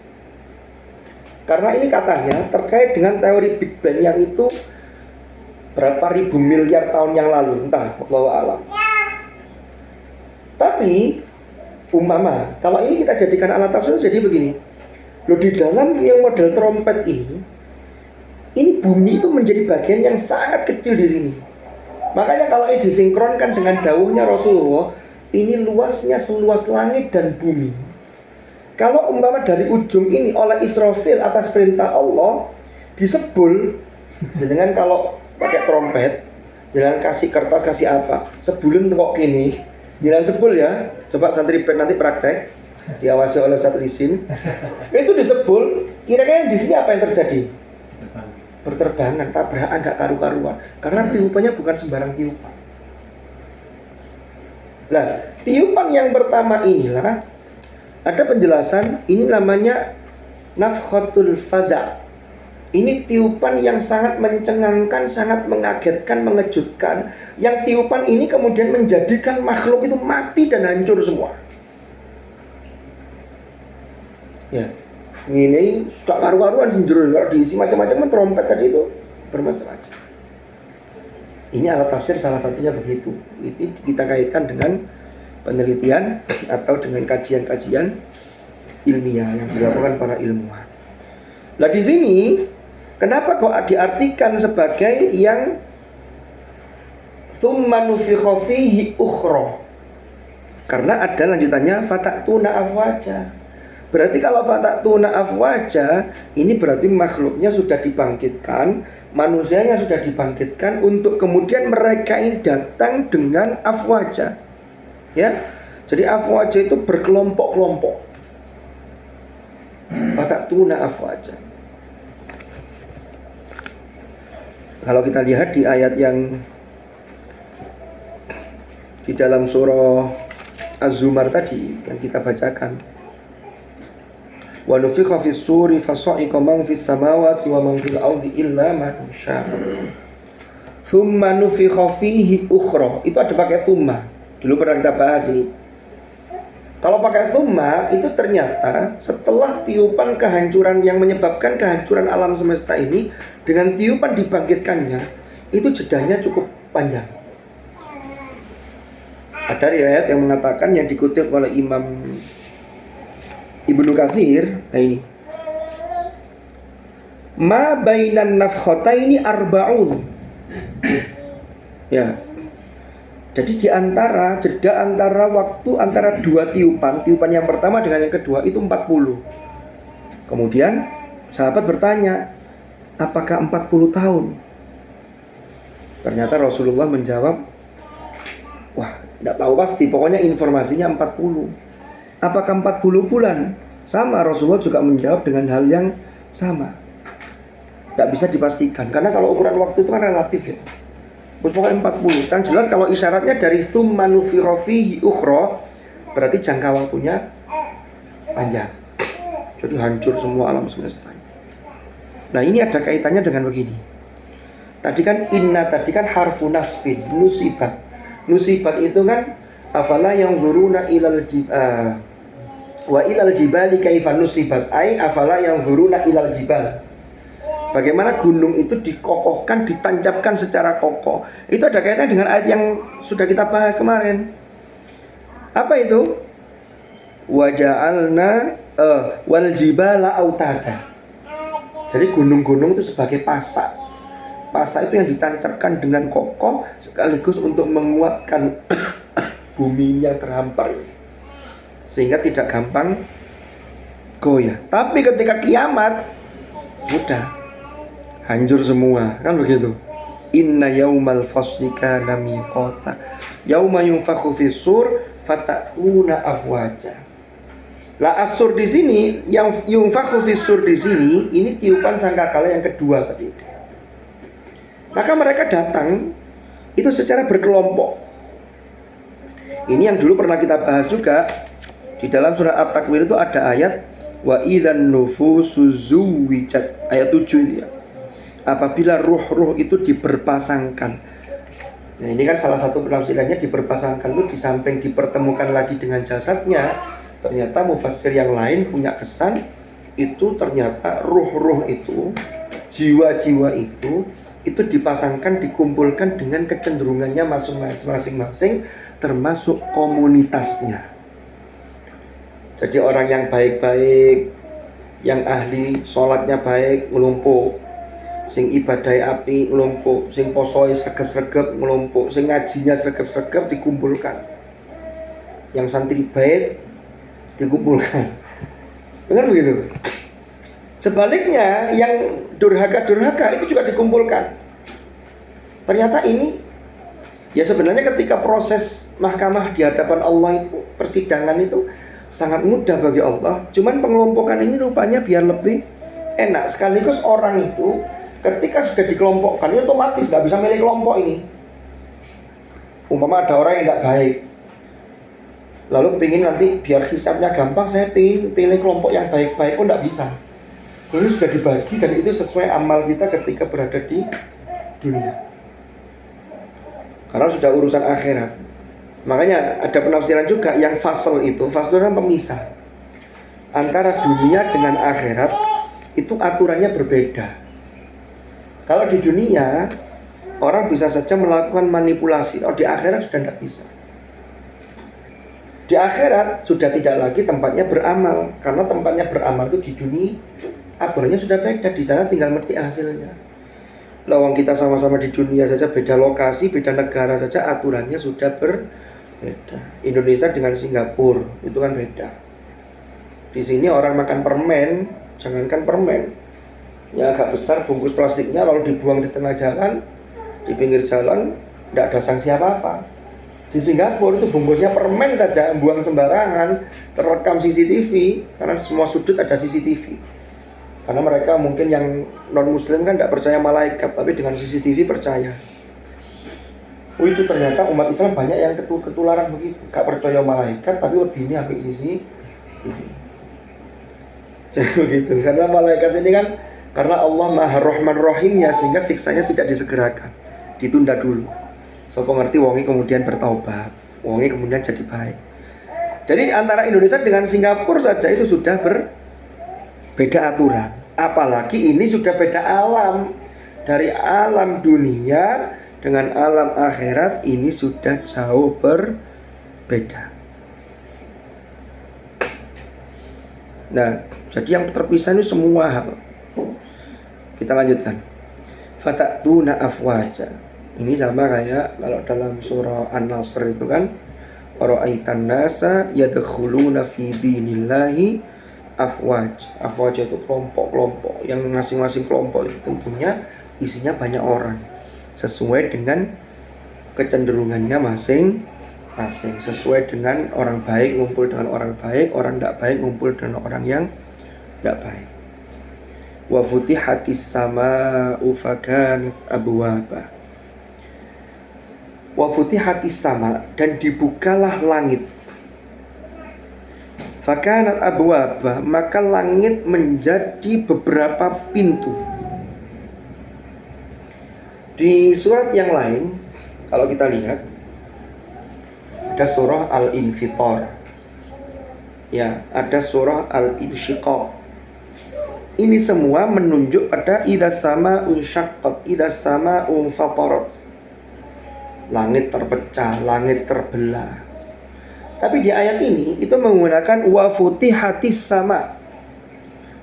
Karena ini katanya terkait dengan teori Big Bang yang itu berapa ribu miliar tahun yang lalu, entah, wallahu a'lam. Tapi umpama kalau ini kita jadikan alat tafsir jadi begini. Loh, di dalam yang model trompet ini bumi itu menjadi bagian yang sangat kecil di sini. Makanya kalau ini disinkronkan dengan dawuhnya Rasulullah, ini luasnya seluas langit dan bumi. Kalau umpama dari ujung ini oleh Israfil atas perintah Allah disebul, dengan kalau pakai trompet, jangan kasih kertas, kasih apa, sebulin kok gini, jangan sebul ya. Coba santri nanti praktek, diawasi oleh satu lisin. Itu disebul, kira-kira di sini apa yang terjadi? Berterbangan, tabrakan, gak karu-karuan. Karena tiupannya bukan sembarang tiupan. Nah, tiupan yang pertama inilah ada penjelasan, ini namanya nafkhatul faza. Ini tiupan yang sangat mencengangkan, sangat mengagetkan, mengejutkan. Yang tiupan ini kemudian menjadikan makhluk itu mati dan hancur semua. Ya, ini suka karu-karuan sendiri. Kalau diisi macam-macam trompet tadi itu bermacam-macam. Ini alat tafsir salah satunya begitu. Itu kita kaitkan dengan penelitian atau dengan kajian-kajian ilmiah yang dilakukan para ilmuwan. Nah, di sini kenapa kok diartikan sebagai yang tsumma nufikha fihi ukhra? Karena ada lanjutannya fatatuna afwaja. Berarti kalau fatatuna afwaja ini berarti makhluknya sudah dibangkitkan, manusianya sudah dibangkitkan untuk kemudian mereka ini datang dengan afwaja. Ya. Jadi afwaja itu berkelompok-kelompok. Fatatuna afwaja. Kalau kita lihat di ayat yang di dalam surah Az-Zumar tadi yang kita bacakan, wa nufikha fis suri fasa'iqa man fis samawati wa man fil ardi illa man syaa. Tsumma nufikha fihi ukhra. Itu ada pakai tsumma. Dulu pernah kita bahas ini. Kalau pakai tsumma itu ternyata setelah tiupan kehancuran yang menyebabkan kehancuran alam semesta ini, dengan tiupan dibangkitkannya, itu jedanya cukup panjang. Ada riwayat yang mengatakan, yang dikutip oleh Imam Ibnu Katsir, nah ini, ma bainan nafkhataini arba'un. Ya. Jadi jeda antara waktu antara dua tiupan yang pertama dengan yang kedua itu 40. Kemudian sahabat bertanya, apakah 40 tahun? Ternyata Rasulullah menjawab, wah, tidak tahu pasti, pokoknya informasinya 40. Apakah 40 bulan? Sama, Rasulullah juga menjawab dengan hal yang sama. Tidak bisa dipastikan, karena kalau ukuran waktu itu kan relatif ya. Pokoknya 40. Kan jelas kalau isyaratnya dari tsumma nufikha fihi ukhra, berarti jangka waktunya panjang. Jadi hancur semua alam semesta. Nah ini ada kaitannya dengan begini. Tadi kan harfu nasbin, nusibat. Nusibat itu kan afala yanzuruna wa ilal jibali kaifa nusibat, ai afala yanzuruna ilal jibal. Bagaimana gunung itu dikokohkan, ditancapkan secara kokoh. Itu ada kaitannya dengan ayat yang sudah kita bahas kemarin. Apa itu? Waja'alna wal jibala autada. Jadi gunung-gunung itu sebagai pasak. Pasak itu yang ditancapkan dengan kokoh sekaligus untuk menguatkan bumi yang terhampar sehingga tidak gampang goyah. Tapi ketika kiamat udah hancur semua, kan begitu. Inna yaumal fasli kana miqata yauma yunfakhu fis-sur fatatuna afwaja. La asur di sini, yang yunfakhu fis-sur di sini, ini tiupan sangkakala yang kedua tadi. Maka mereka datang itu secara berkelompok. Ini yang dulu pernah kita bahas juga. Di dalam surah At-Takwir itu ada ayat wa idzan nufusu zuwijat, ayat 7 itu ya. Apabila ruh-ruh itu diberpasangkan. Nah ini kan salah satu penafsirannya, diberpasangkan itu di samping dipertemukan lagi dengan jasadnya. Ternyata mufassir yang lain punya kesan itu ternyata ruh-ruh itu, jiwa-jiwa itu dipasangkan, dikumpulkan dengan kecenderungannya masing-masing, termasuk komunitasnya. Jadi orang yang baik-baik, yang ahli sholatnya baik, ngelumpuk. Sing ibadai api, ngelumpuk. Sing posoi sregep-sregep, ngelumpuk. Sing ngajinya sregep-sregep, dikumpulkan. Yang santri baik, dikumpulkan. Benar begitu? Sebaliknya, yang durhaka-durhaka itu juga dikumpulkan. Ternyata ini, ya sebenarnya ketika proses mahkamah di hadapan Allah itu, persidangan itu sangat mudah bagi Allah. Cuman pengelompokan ini rupanya biar lebih enak. Sekaligus orang itu ketika sudah dikelompokkan, ini otomatis nggak bisa milih kelompok ini. Umpama ada orang yang tidak baik, lalu kepingin nanti biar hisabnya gampang, saya pilih kelompok yang baik-baik, pun tidak bisa. Ini sudah dibagi dan itu sesuai amal kita ketika berada di dunia. Karena sudah urusan akhirat. Makanya ada penafsiran juga yang fasl itu pemisah antara dunia dengan akhirat, itu aturannya berbeda. Kalau di dunia orang bisa saja melakukan manipulasi, kalau di akhirat sudah tidak bisa. Di akhirat sudah tidak lagi tempatnya beramal, karena tempatnya beramal itu di dunia aturannya sudah beda. Di sana tinggal metik hasilnya. Lawang kita sama-sama di dunia saja, beda lokasi, beda negara saja, aturannya sudah berbeda. Indonesia dengan Singapura itu kan beda. Di sini orang makan permen, jangankan permen, yang agak besar bungkus plastiknya lalu dibuang di tengah jalan, di pinggir jalan, tidak ada sanksi apa-apa. Di Singapura itu bungkusnya permen saja, buang sembarangan, terekam CCTV, karena semua sudut ada CCTV. Karena mereka mungkin yang non-muslim kan tidak percaya malaikat, tapi dengan CCTV percaya. Oh itu ternyata umat Islam banyak yang ketularan begitu, gak percaya malaikat tapi ini ambil CCTV. Jadi begitu, karena malaikat ini kan karena Allah Maha Rahman Rahimnya, sehingga siksanya tidak disegerakan, ditunda dulu. So pengerti wongi kemudian bertaubat, wongi kemudian jadi baik. Jadi antara Indonesia dengan Singapura saja itu sudah berbeda aturan. Apalagi ini sudah beda alam. Dari alam dunia dengan alam akhirat ini sudah jauh berbeda. Nah, jadi yang terpisah ini semua hal. Kita lanjutkan. Fatatuna afwaja. Ini sama kayak kalau dalam surah An-Nasr itu kan, Ara'aitan nasa yadkhuluna fi dinillahi afwaj. Afwaj itu kelompok-kelompok, yang masing-masing kelompok itu tentunya isinya banyak orang sesuai dengan kecenderungannya masing-masing, sesuai dengan orang baik ngumpul dengan orang baik, orang tidak baik ngumpul dengan orang yang tidak baik. Wa futihatis sama'u fakanat abwaba. Wa futihatis sama, dan dibukalah langit. Fakanat abwaba, maka langit menjadi beberapa pintu. Di surat yang lain, kalau kita lihat, ada surah Al-Infitar, ya, ada surah Al-Insyiqaq. Ini semua menunjuk pada idas sama'u syaqqat, idas sama'u fatarat. Langit terpecah, langit terbelah. Tapi di ayat ini itu menggunakan wa futihatis sama.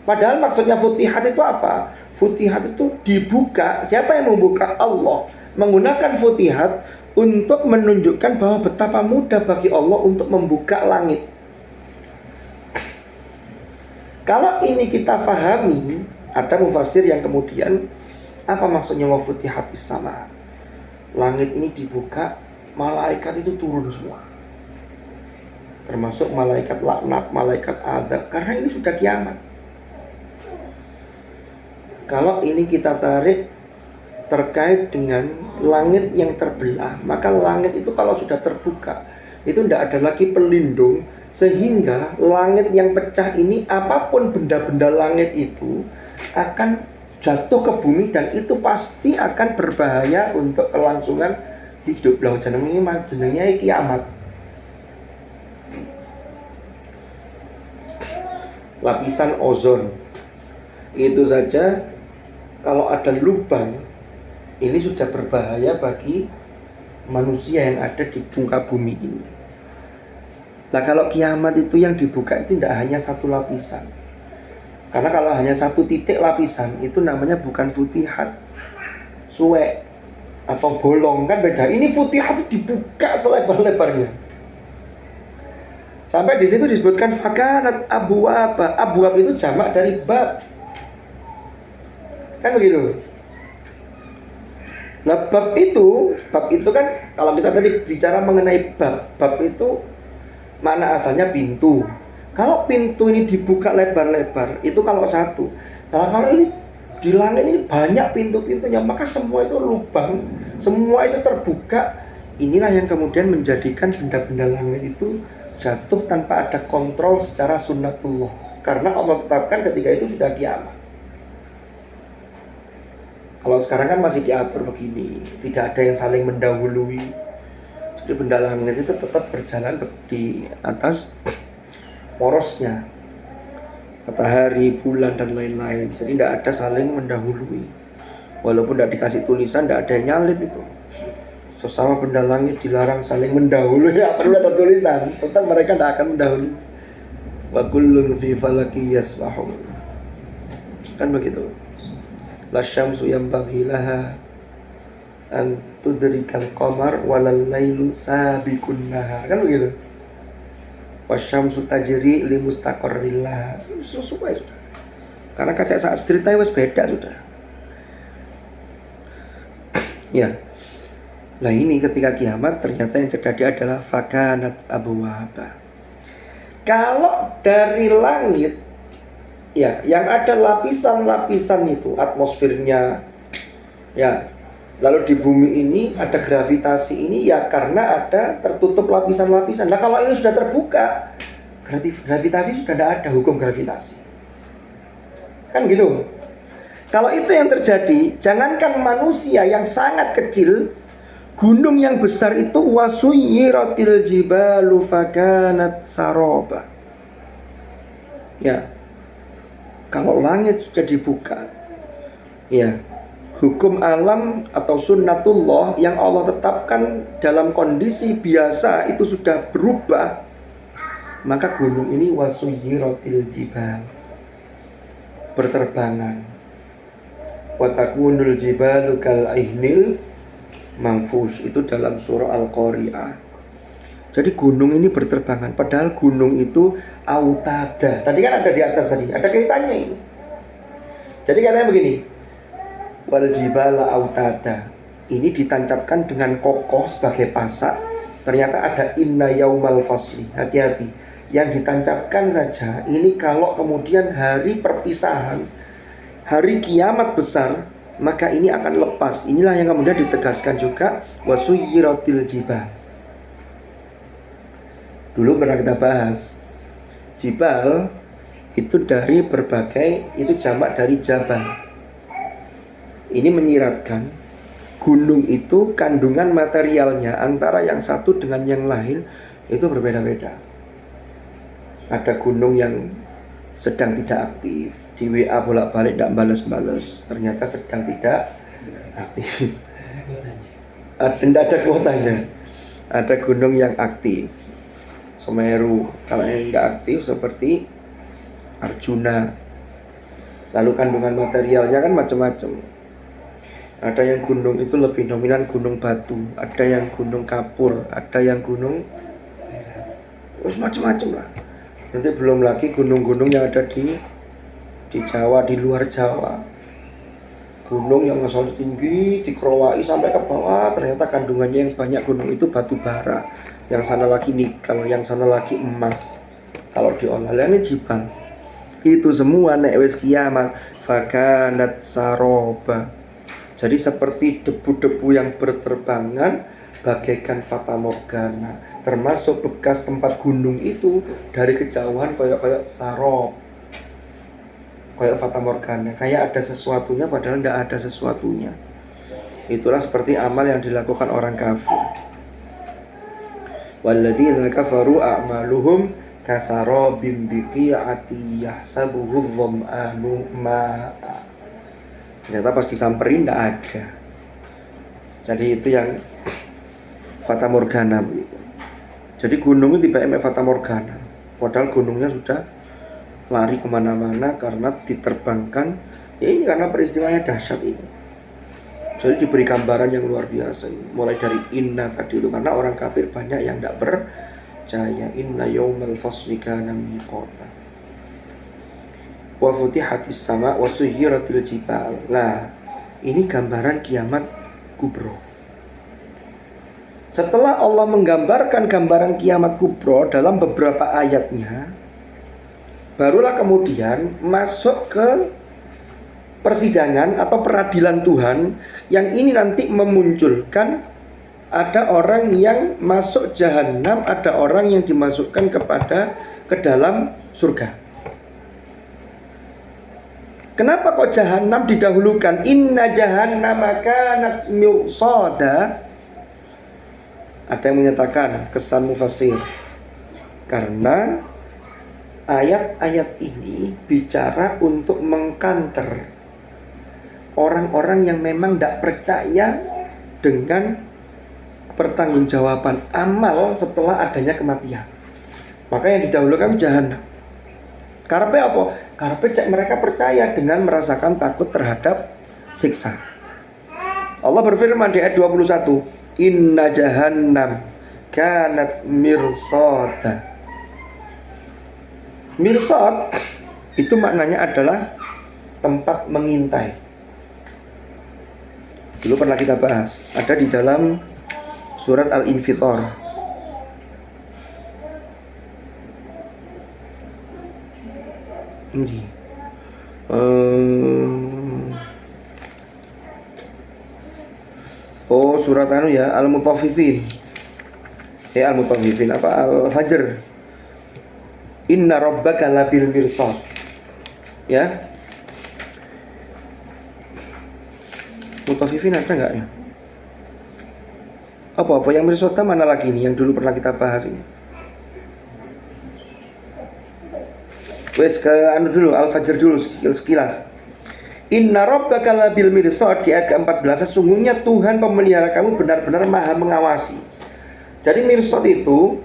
Padahal maksudnya futihat itu apa? Futihat itu dibuka. Siapa yang membuka? Allah. Menggunakan futihat untuk menunjukkan bahwa betapa mudah bagi Allah untuk membuka langit. Kalau ini kita fahami, ada mufassir yang kemudian, apa maksudnya wa futihatis sama? Langit ini dibuka, malaikat itu turun semua, termasuk malaikat laknat, malaikat azab, karena ini sudah kiamat. Kalau ini kita tarik terkait dengan langit yang terbelah, maka langit itu kalau sudah terbuka, itu tidak ada lagi pelindung, sehingga langit yang pecah ini, apapun benda-benda langit itu akan jatuh ke bumi, dan itu pasti akan berbahaya untuk kelangsungan hidup. Lah jenenge kiamat. Lapisan ozon itu saja kalau ada lubang, ini sudah berbahaya bagi manusia yang ada di muka bumi ini. Nah, kalau kiamat itu yang dibuka itu tidak hanya satu lapisan. Karena kalau hanya satu titik lapisan, itu namanya bukan futihat, suwek atau bolong, kan beda. Ini futihat itu dibuka selebar-lebarnya. Sampai di situ disebutkan fakanat abwab. Abwab itu jamak dari bab. Kan begitu. Nah, bab itu kan kalau kita tadi bicara mengenai bab itu mana asalnya pintu. Kalau pintu ini dibuka lebar-lebar, itu kalau satu. Nah, kalau ini di langit ini banyak pintu-pintunya, maka semua itu lubang, semua itu terbuka. Inilah yang kemudian menjadikan benda-benda langit itu jatuh tanpa ada kontrol secara sunnatullah. Karena Allah tetapkan ketika itu sudah kiamat. Kalau sekarang kan masih diatur begini, tidak ada yang saling mendahului. Jadi benda langit itu tetap berjalan di atas porosnya, matahari, bulan, dan lain-lain. Jadi tidak ada saling mendahului. Walaupun tidak dikasih tulisan, tidak ada yang nyalip itu. Sesama benda langit dilarang saling mendahului. Tidak perlu ada tulisan, tetap mereka tidak akan mendahului. Wa kullun fi falaki yasbahun. Kan begitu. La syamsu yanbaghi laha an tudrikal qamar walal lailu sabiqun nahar. Kan begitu. Wasyamsu tajri li mustaqarrillah. Sesuai sudah. Karena kaca saat ceritanya wis beda sudah. Ya. Nah, ini ketika kiamat ternyata yang terjadi adalah fakanat abwaba. Kalau dari langit, ya, yang ada lapisan-lapisan itu, atmosfernya, ya. Lalu di bumi ini ada gravitasi ini, ya karena ada tertutup lapisan-lapisan. Nah, kalau ini sudah terbuka, gravitasi sudah tidak ada, hukum gravitasi. Kan gitu. Kalau itu yang terjadi, jangankan manusia yang sangat kecil, gunung yang besar itu wasuyiratil jibalu fakanat saroba. Ya. Kalau langit sudah dibuka, ya, hukum alam atau sunnatullah yang Allah tetapkan dalam kondisi biasa itu sudah berubah, maka gunung ini wasuyiratil jibal, berterbangan. Wa takunul jibalu kal ihnil Mahfuz itu dalam surah Al-Qari'ah. Jadi gunung ini berterbangan, padahal gunung itu autada. Tadi kan ada di atas tadi, ada kaitannya ini. Jadi katanya begini, wal jibala autada. Ini ditancapkan dengan kokoh sebagai pasak. Ternyata ada inna yaumal fasli. Hati-hati. Yang ditancapkan saja ini kalau kemudian hari perpisahan, hari kiamat besar, maka ini akan lepas. Inilah yang kemudian ditegaskan juga wasuyiratil jibal. Dulu pernah kita bahas, jibal itu dari berbagai, itu jamak dari jabal. Ini menyiratkan gunung itu kandungan materialnya antara yang satu dengan yang lain itu berbeda-beda. Ada gunung yang sedang tidak aktif, di WA bolak-balik tidak balas-balas, ternyata sedang tidak aktif. Tidak ada kuotanya. Ada gunung yang aktif, Semeru. Kalau yang tidak aktif seperti Arjuna. Lalu kandungan materialnya kan macam-macam. Ada yang gunung itu lebih dominan gunung batu, ada yang gunung kapur, ada yang gunung macam-macam lah. Nanti belum lagi gunung-gunung yang ada di Jawa, di luar Jawa. Gunung yang asalnya tinggi, dikeroai sampai ke bawah, ternyata kandungannya yang banyak gunung itu batu bara. Yang sana lagi nikel, yang sana lagi emas. Kalau diolah ini jibal. Itu semua nek wis kiamat fakanat saroba. Jadi seperti debu-debu yang berterbangan bagaikan fata morgana, termasuk bekas tempat gunung itu dari kejauhan kayak sarob, kayak fata morgana, kayak ada sesuatunya padahal tidak ada sesuatunya. Itulah seperti amal yang dilakukan orang kafir. Walladzina kafaru a'maluhum kasarabim biqi'ati yahsabuhu dham'anu ma'a. Ternyata pas disamperin tidak ada. Jadi itu yang fata morgana begitu. Jadi gunung itu tiba-tiba fata morgana, padahal gunungnya sudah lari kemana-mana karena diterbangkan. Ya ini karena peristiwanya dahsyat ini. Jadi diberi gambaran yang luar biasa ini. Mulai dari inna tadi itu, karena orang kafir banyak yang tidak percaya. Inna yaumal fasli kana miqata. Wa futihatis sama wa suyyiratil jibal. Lah, ini gambaran kiamat kubro. Setelah Allah menggambarkan gambaran kiamat kubro dalam beberapa ayatnya, barulah kemudian masuk ke persidangan atau peradilan Tuhan yang ini nanti memunculkan ada orang yang masuk jahanam, ada orang yang dimasukkan ke dalam surga. Kenapa kok jahanam didahulukan? Inna jahannama kanat mirsada. Ada yang menyatakan kesan mufassir, karena ayat-ayat ini bicara untuk mengkanter orang-orang yang memang tidak percaya dengan pertanggungjawaban amal setelah adanya kematian. Maka yang didahulukan jahanam. Karena apa? Karena cek mereka percaya dengan merasakan takut terhadap siksa. Allah berfirman di ayat 21, Inna jahannam kanat mirsada. Mirsad itu maknanya adalah tempat mengintai. Dulu pernah kita bahas, ada di dalam surat Al-Infitor. Ini surat ya Al-Mutaffifin. Al-Mutaffifin apa? Al-Fajr. Inna rabbaka labil mirsad. Ya. Mutaffifin ada enggak ya? Apa yang mirsad mana lagi ini yang dulu pernah kita bahas ini? Wes ke dulu Al-Fajr dulu sekilas. Inna rabbaka labil mirsad di ayat ke-14, sesungguhnya Tuhan pemelihara kamu benar-benar maha mengawasi. Jadi mirsad itu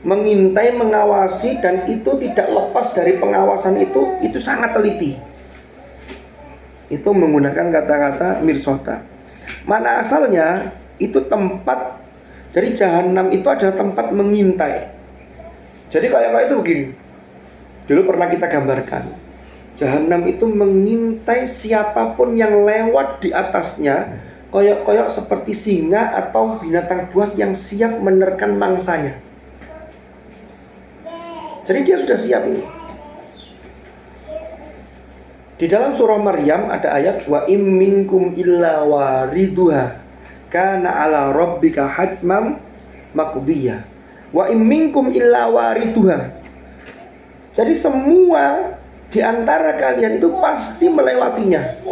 mengintai, mengawasi, dan itu tidak lepas dari pengawasan itu sangat teliti. Itu menggunakan kata-kata mirsada. Mana asalnya? itu tempat. Jadi jahanam itu adalah tempat mengintai. Jadi kayak itu begini. Dulu pernah kita gambarkan. Jahanam itu mengintai siapapun yang lewat di atasnya, koyok-koyok seperti singa atau binatang buas yang siap menerkam mangsanya. Jadi dia sudah siap ini. Di dalam surah Maryam ada ayat wa im minkum illa wariduha kana ala rabbika hatmam maqdiyah. Wa im minkum illa wariduha. Jadi semua di antara kalian itu pasti melewatinya.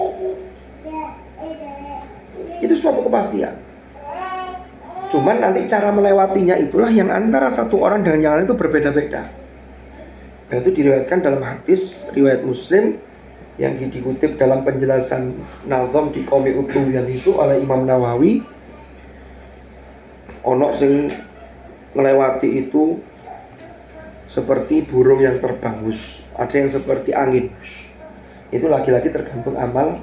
Itu suatu kepastian. Cuman nanti cara melewatinya itulah yang antara satu orang dengan yang lain itu berbeda-beda. Nah, itu diriwayatkan dalam hadis riwayat Muslim yang dikutip dalam penjelasan Nazam di Qaumi Utuyan itu oleh Imam Nawawi. Ono sing melewati itu seperti burung yang terbang, ada yang seperti angin. Itu lagi-lagi tergantung amal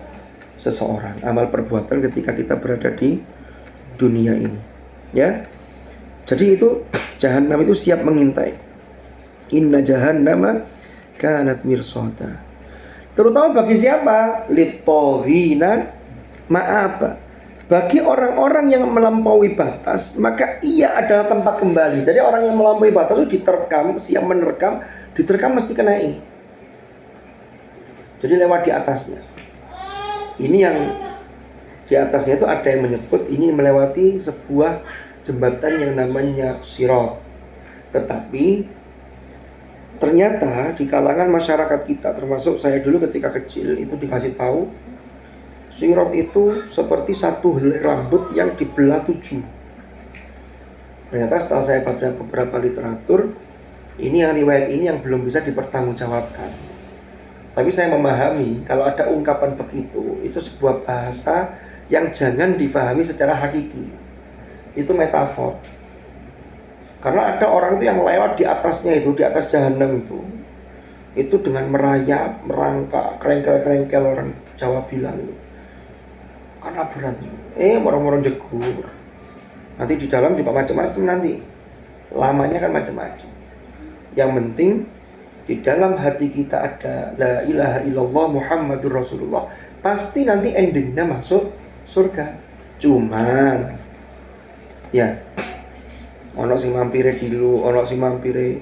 seseorang, amal perbuatan ketika kita berada di dunia ini, ya. Jadi itu jahanam itu siap mengintai. Inna jahannama kanat mirsada. Terutama bagi siapa? Litoghina ma'aba. Bagi orang-orang yang melampaui batas, maka ia adalah tempat kembali. Jadi orang yang melampaui batas itu diterkam, siap menerkam, diterkam mesti kenai. Jadi lewat di atasnya. Ini yang di atasnya itu ada yang menyebut ini melewati sebuah jembatan yang namanya Sirat. Tetapi ternyata di kalangan masyarakat kita, termasuk saya dulu ketika kecil, itu dikasih tahu Sirat itu seperti satu helai rambut yang dibelah 7. Ternyata setelah saya baca beberapa literatur, ini yang riwayat ini yang belum bisa dipertanggungjawabkan. Tapi saya memahami kalau ada ungkapan begitu, itu sebuah bahasa yang jangan difahami secara hakiki. Itu metafor. Karena ada orang itu yang lewat di atasnya itu, di atas jahanam itu dengan merayap, merangkak, kerengkel-kerengkel orang Jawa bilang itu. Karena berat, morong-morong jegur. Nanti di dalam juga macam-macam nanti. Lamanya kan macam-macam. Yang penting di dalam hati kita ada la ilaha illallah Muhammadur Rasulullah. Pasti nanti endingnya masuk surga. Cuman ya ono sing mampire dulu, ono sing mampire.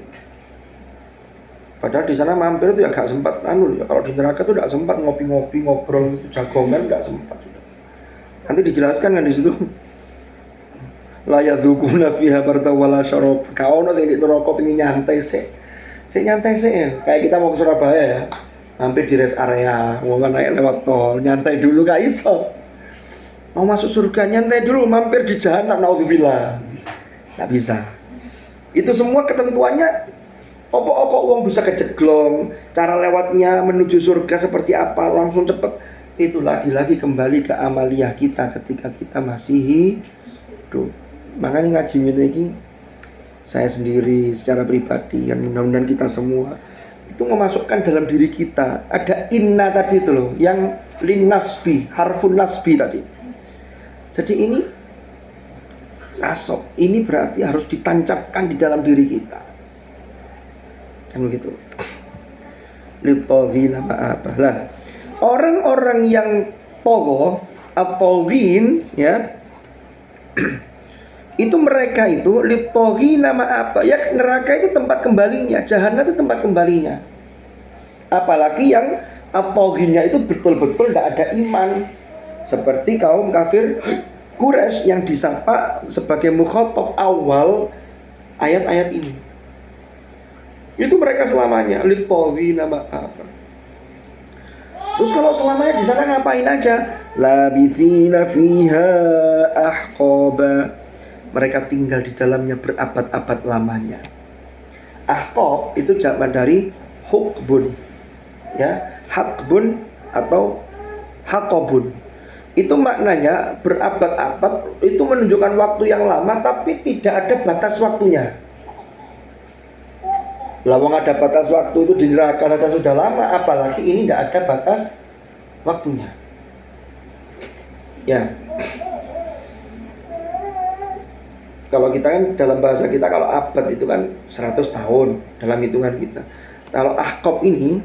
Padahal di sana mampir itu ya gak sempat ya. Kalau di neraka tuh gak sempat ngopi-ngopi, ngobrol itu jagongan gak sempat. Nanti dijelaskan kan di situ. La yadzukuna fiha barda wala syarab. Ka ono sing di neraka pengin nyantai sik. Sik nyantai sik ya. Kayak kita mau ke Surabaya ya. Mampir di rest area, mau naik lewat tol, nyantai dulu gak iso. Mau masuk surga nyantai dulu, mampir di jahanam naudzubillah. Nggak bisa. Itu semua ketentuannya. Opo-opo uang bisa kejeglong. Cara lewatnya menuju surga seperti apa, langsung cepet. Itu lagi-lagi kembali ke amaliyah kita ketika kita masih hidup. Makanya ngaji ini saya sendiri secara pribadi, yang mudah-mudahan kita semua itu memasukkan dalam diri kita ada inna tadi itu loh, yang linnasbi, harfun nasbi tadi. Jadi ini nasab, ini berarti harus ditancapkan di dalam diri kita. Kan begitu. Litoghina ma'abah. Orang-orang yang togo atau gin ya, itu mereka itu litoghina ma'abah. Ya neraka itu tempat kembalinya, jahanam itu tempat kembalinya. Apalagi yang atoginnya itu betul-betul tidak ada iman, seperti kaum kafir Quraisy yang disapa sebagai mukhatab awal ayat-ayat ini. Itu mereka selamanya litoghina ma'abah. Terus kalau selamanya di sana ngapain aja? Labithina fiha ahqaba. Mereka tinggal di dalamnya berabad-abad lamanya. Ahqab itu jamak dari hukbun. Ya, hakbun atau hakobun. Itu maknanya berabad-abad, itu menunjukkan waktu yang lama tapi tidak ada batas waktunya. Lawang ada batas waktu itu di neraka saja sudah lama, apalagi ini tidak ada batas waktunya. Ya. Kalau kita kan dalam bahasa kita, kalau abad itu kan 100 tahun dalam hitungan kita. Kalau ahqab ini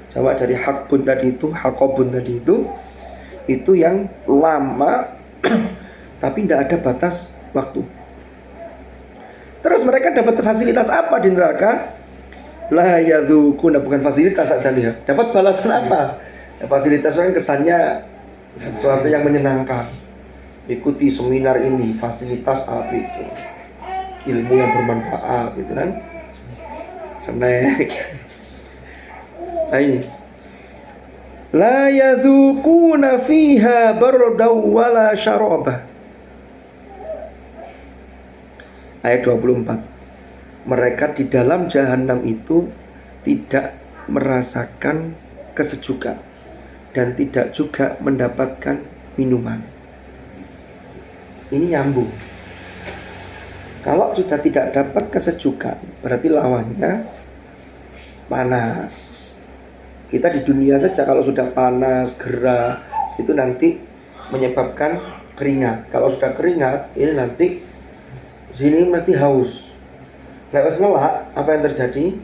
sama dari hakbun tadi itu, hakobun tadi itu yang lama tapi tidak ada batas waktu. Terus mereka dapat fasilitas apa di neraka? La yadzukuna, bukan fasilitas saja nih ya. Dapat balasan apa? Ya, fasilitas kan kesannya sesuatu yang menyenangkan. Ikuti seminar ini, fasilitas apa itu, ilmu yang bermanfaat gitu kan, snack. Nah ini, la yadzukuna fiha bardaw wala syaraba. Ayat 24. Mereka di dalam jahanam itu tidak merasakan kesejukan dan tidak juga mendapatkan minuman. Ini nyambung. Kalau sudah tidak dapat kesejukan, berarti lawannya panas. Kita di dunia saja kalau sudah panas, gerah, itu nanti menyebabkan keringat. Kalau sudah keringat, ini nanti sini mesti haus. Lewat ngelak, apa yang terjadi?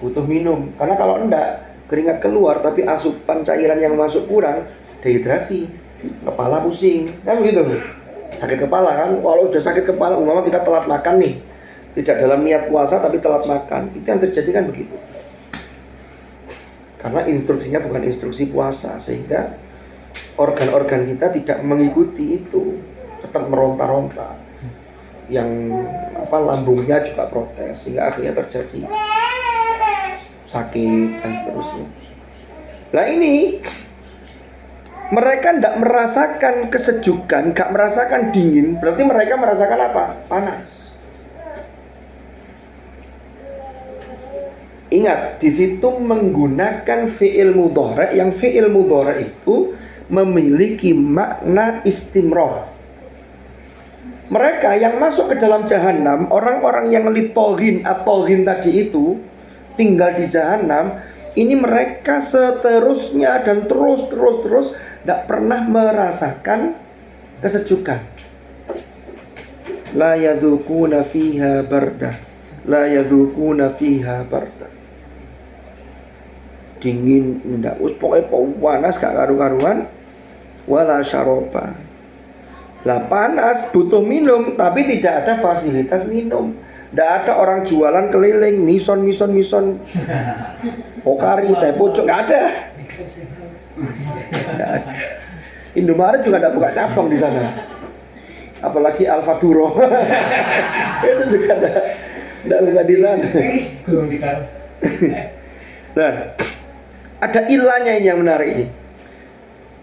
Butuh minum. Karena kalau enggak, keringat keluar tapi asupan cairan yang masuk kurang, dehidrasi, kepala pusing, kan begitu. Sakit kepala kan, kalau sudah sakit kepala, umpama kita telat makan nih, tidak dalam niat puasa tapi telat makan, itu yang terjadi kan begitu. Karena instruksinya bukan instruksi puasa, sehingga organ-organ kita tidak mengikuti itu, tetap meronta-ronta. Yang lambungnya juga protes, sehingga akhirnya terjadi sakit dan seterusnya. Nah ini mereka tidak merasakan kesejukan, tidak merasakan dingin, berarti mereka merasakan apa? Panas. Ingat, di situ menggunakan fi'il mudhari', yang fi'il mudhari' itu memiliki makna istimrar. Mereka yang masuk ke dalam jahanam, orang-orang yang litoghin atau ghin tadi itu tinggal di jahanam, ini mereka seterusnya dan terus tidak pernah merasakan kesejukan. La yadzukuna fiha barda, la yadzukuna fiha barda. Dingin ndak, pokoknya panas gak karu-karuan. Wala syaroba. Lah panas butuh minum, tapi tidak ada fasilitas minum. Tidak ada orang jualan keliling, mison. Pokari, teh pucuk, nggak ada. Indomaret juga tidak buka cabang di sana. Apalagi Alfaduro. Itu juga tidak buka di sana. Nah, ada ilahnya ini yang menarik ini.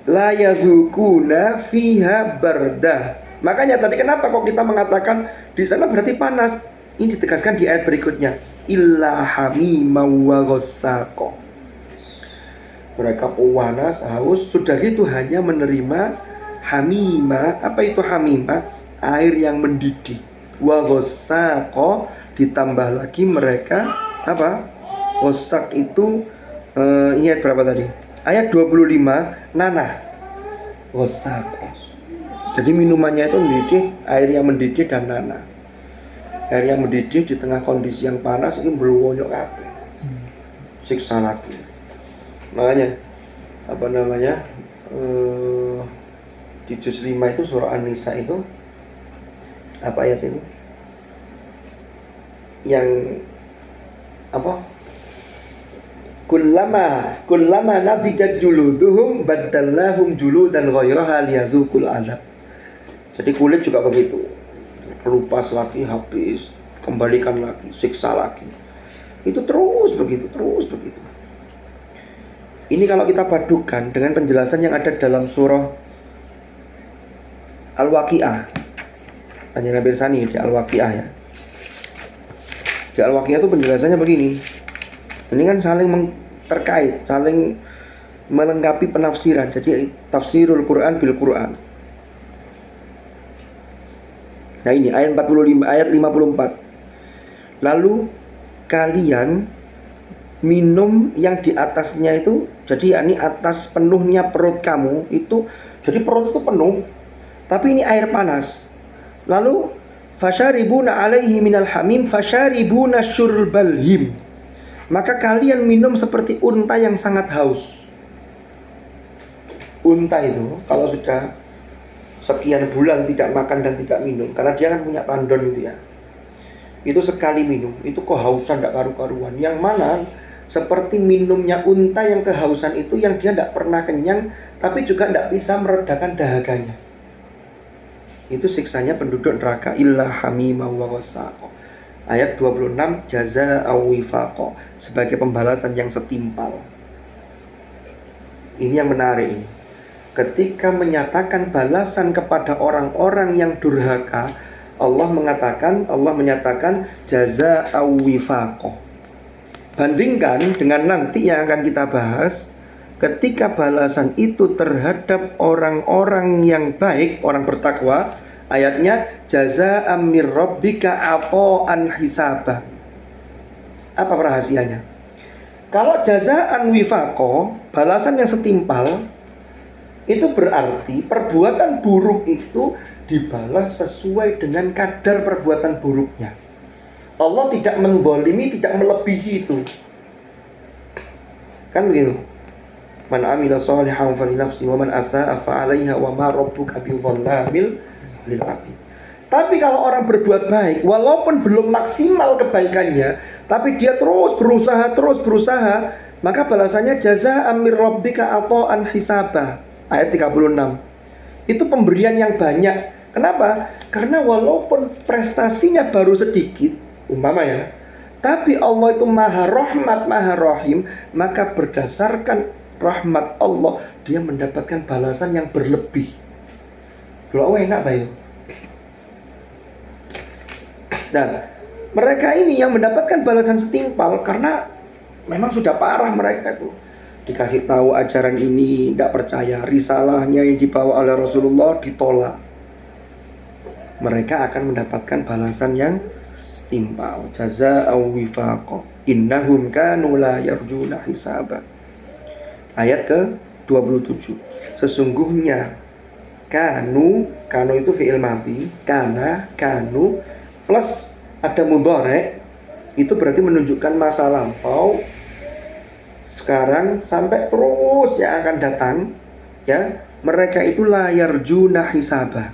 La yadzukuna fiha barda. Makanya tadi kenapa kok kita mengatakan di sana berarti panas? Ini ditegaskan di ayat berikutnya. Illa hamimau wa ghassaqo. Mereka panas, haus, sudah gitu hanya menerima hamima. Apa itu hamima? Air yang mendidih. Wa ghassaqo, ditambah lagi mereka apa? Ghassaq itu ayat berapa tadi? Ayat 25, nanah. Ghassaqo. Jadi minumannya itu mendidih, air yang mendidih dan nanah. Air yang mendidih di tengah kondisi yang panas ini belum kabeh. Siksa lagi. Makanya di juz 5 itu surah An-Nisa itu apa ayat ini? Yang apa? Kullama nadijat juluduhum baddalnahum juludan ghairaha liyadzuqul azab. Jadi kulit juga begitu. Kelupas lagi, habis, kembalikan lagi, siksa lagi. Itu terus begitu. Ini kalau kita padukan dengan penjelasan yang ada dalam surah Al-Waqi'ah. Hanya Nabi Sani di Al-Waqi'ah ya. Di Al-Waqi'ah itu penjelasannya begini. Ini kan saling terkait, saling melengkapi penafsiran. Jadi tafsirul Quran bil Quran. Nah ini ayat 45, ayat 54. Lalu kalian minum yang di atasnya itu, jadi ini atas penuhnya perut kamu itu, jadi perut itu penuh, tapi ini air panas. Lalu Fasyaribuna alaihi minal hamim fasyaribuna syurbal him. Maka kalian minum seperti unta yang sangat haus. Unta itu kalau sudah sekian bulan tidak makan dan tidak minum, karena dia kan punya tandon itu ya, itu sekali minum itu kehausan tidak karu-karuan. Yang mana seperti minumnya unta yang kehausan itu, yang dia tidak pernah kenyang tapi juga tidak bisa meredakan dahaganya. Itu siksanya penduduk neraka. Illa hamimah wa ghassaqa. Ayat 26, jazaa'u wifaqa, sebagai pembalasan yang setimpal. Ini yang menarik ini. Ketika menyatakan balasan kepada orang-orang yang durhaka, Allah menyatakan jazaa'u wifaqa. Bandingkan dengan nanti yang akan kita bahas, ketika balasan itu terhadap orang-orang yang baik, orang bertakwa, ayatnya jazaa'an mir rabbika ata'an hisaba. Apa rahasianya? Kalau jazaa'an wifaqa, balasan yang setimpal, itu berarti perbuatan buruk itu dibalas sesuai dengan kadar perbuatan buruknya. Allah tidak menzalimi, tidak melebihi itu. Kan begitu. Man amila shalihan falinafsi wa man asaa fa 'alaiha wa ma rabbuka bidzalamil lil 'abid. Tapi kalau orang berbuat baik, walaupun belum maksimal kebaikannya, tapi dia terus berusaha, maka balasannya jazaa'an mir rabbika ata'an hisaba. Ayat 36. Itu pemberian yang banyak. Kenapa? Karena walaupun prestasinya baru sedikit, umpama ya, tapi Allah itu maha rahmat, maha rahim, maka berdasarkan rahmat Allah dia mendapatkan balasan yang berlebih. Loh, enak bayu. Dan mereka ini yang mendapatkan balasan setimpal karena memang sudah parah mereka itu. Dikasih tahu ajaran ini tidak percaya, risalahnya yang dibawa oleh Rasulullah ditolak. Mereka akan mendapatkan balasan yang setimpal. Jazaa'u wifaqa. Innahum kanu la yarjuna hisaba. Ayat ke-27. Sesungguhnya kanu itu fi'il mati, kana, kanu plus ada mudhari', itu berarti menunjukkan masa lampau, sekarang sampai terus yang akan datang ya. Mereka itu la yarjuna hisaba.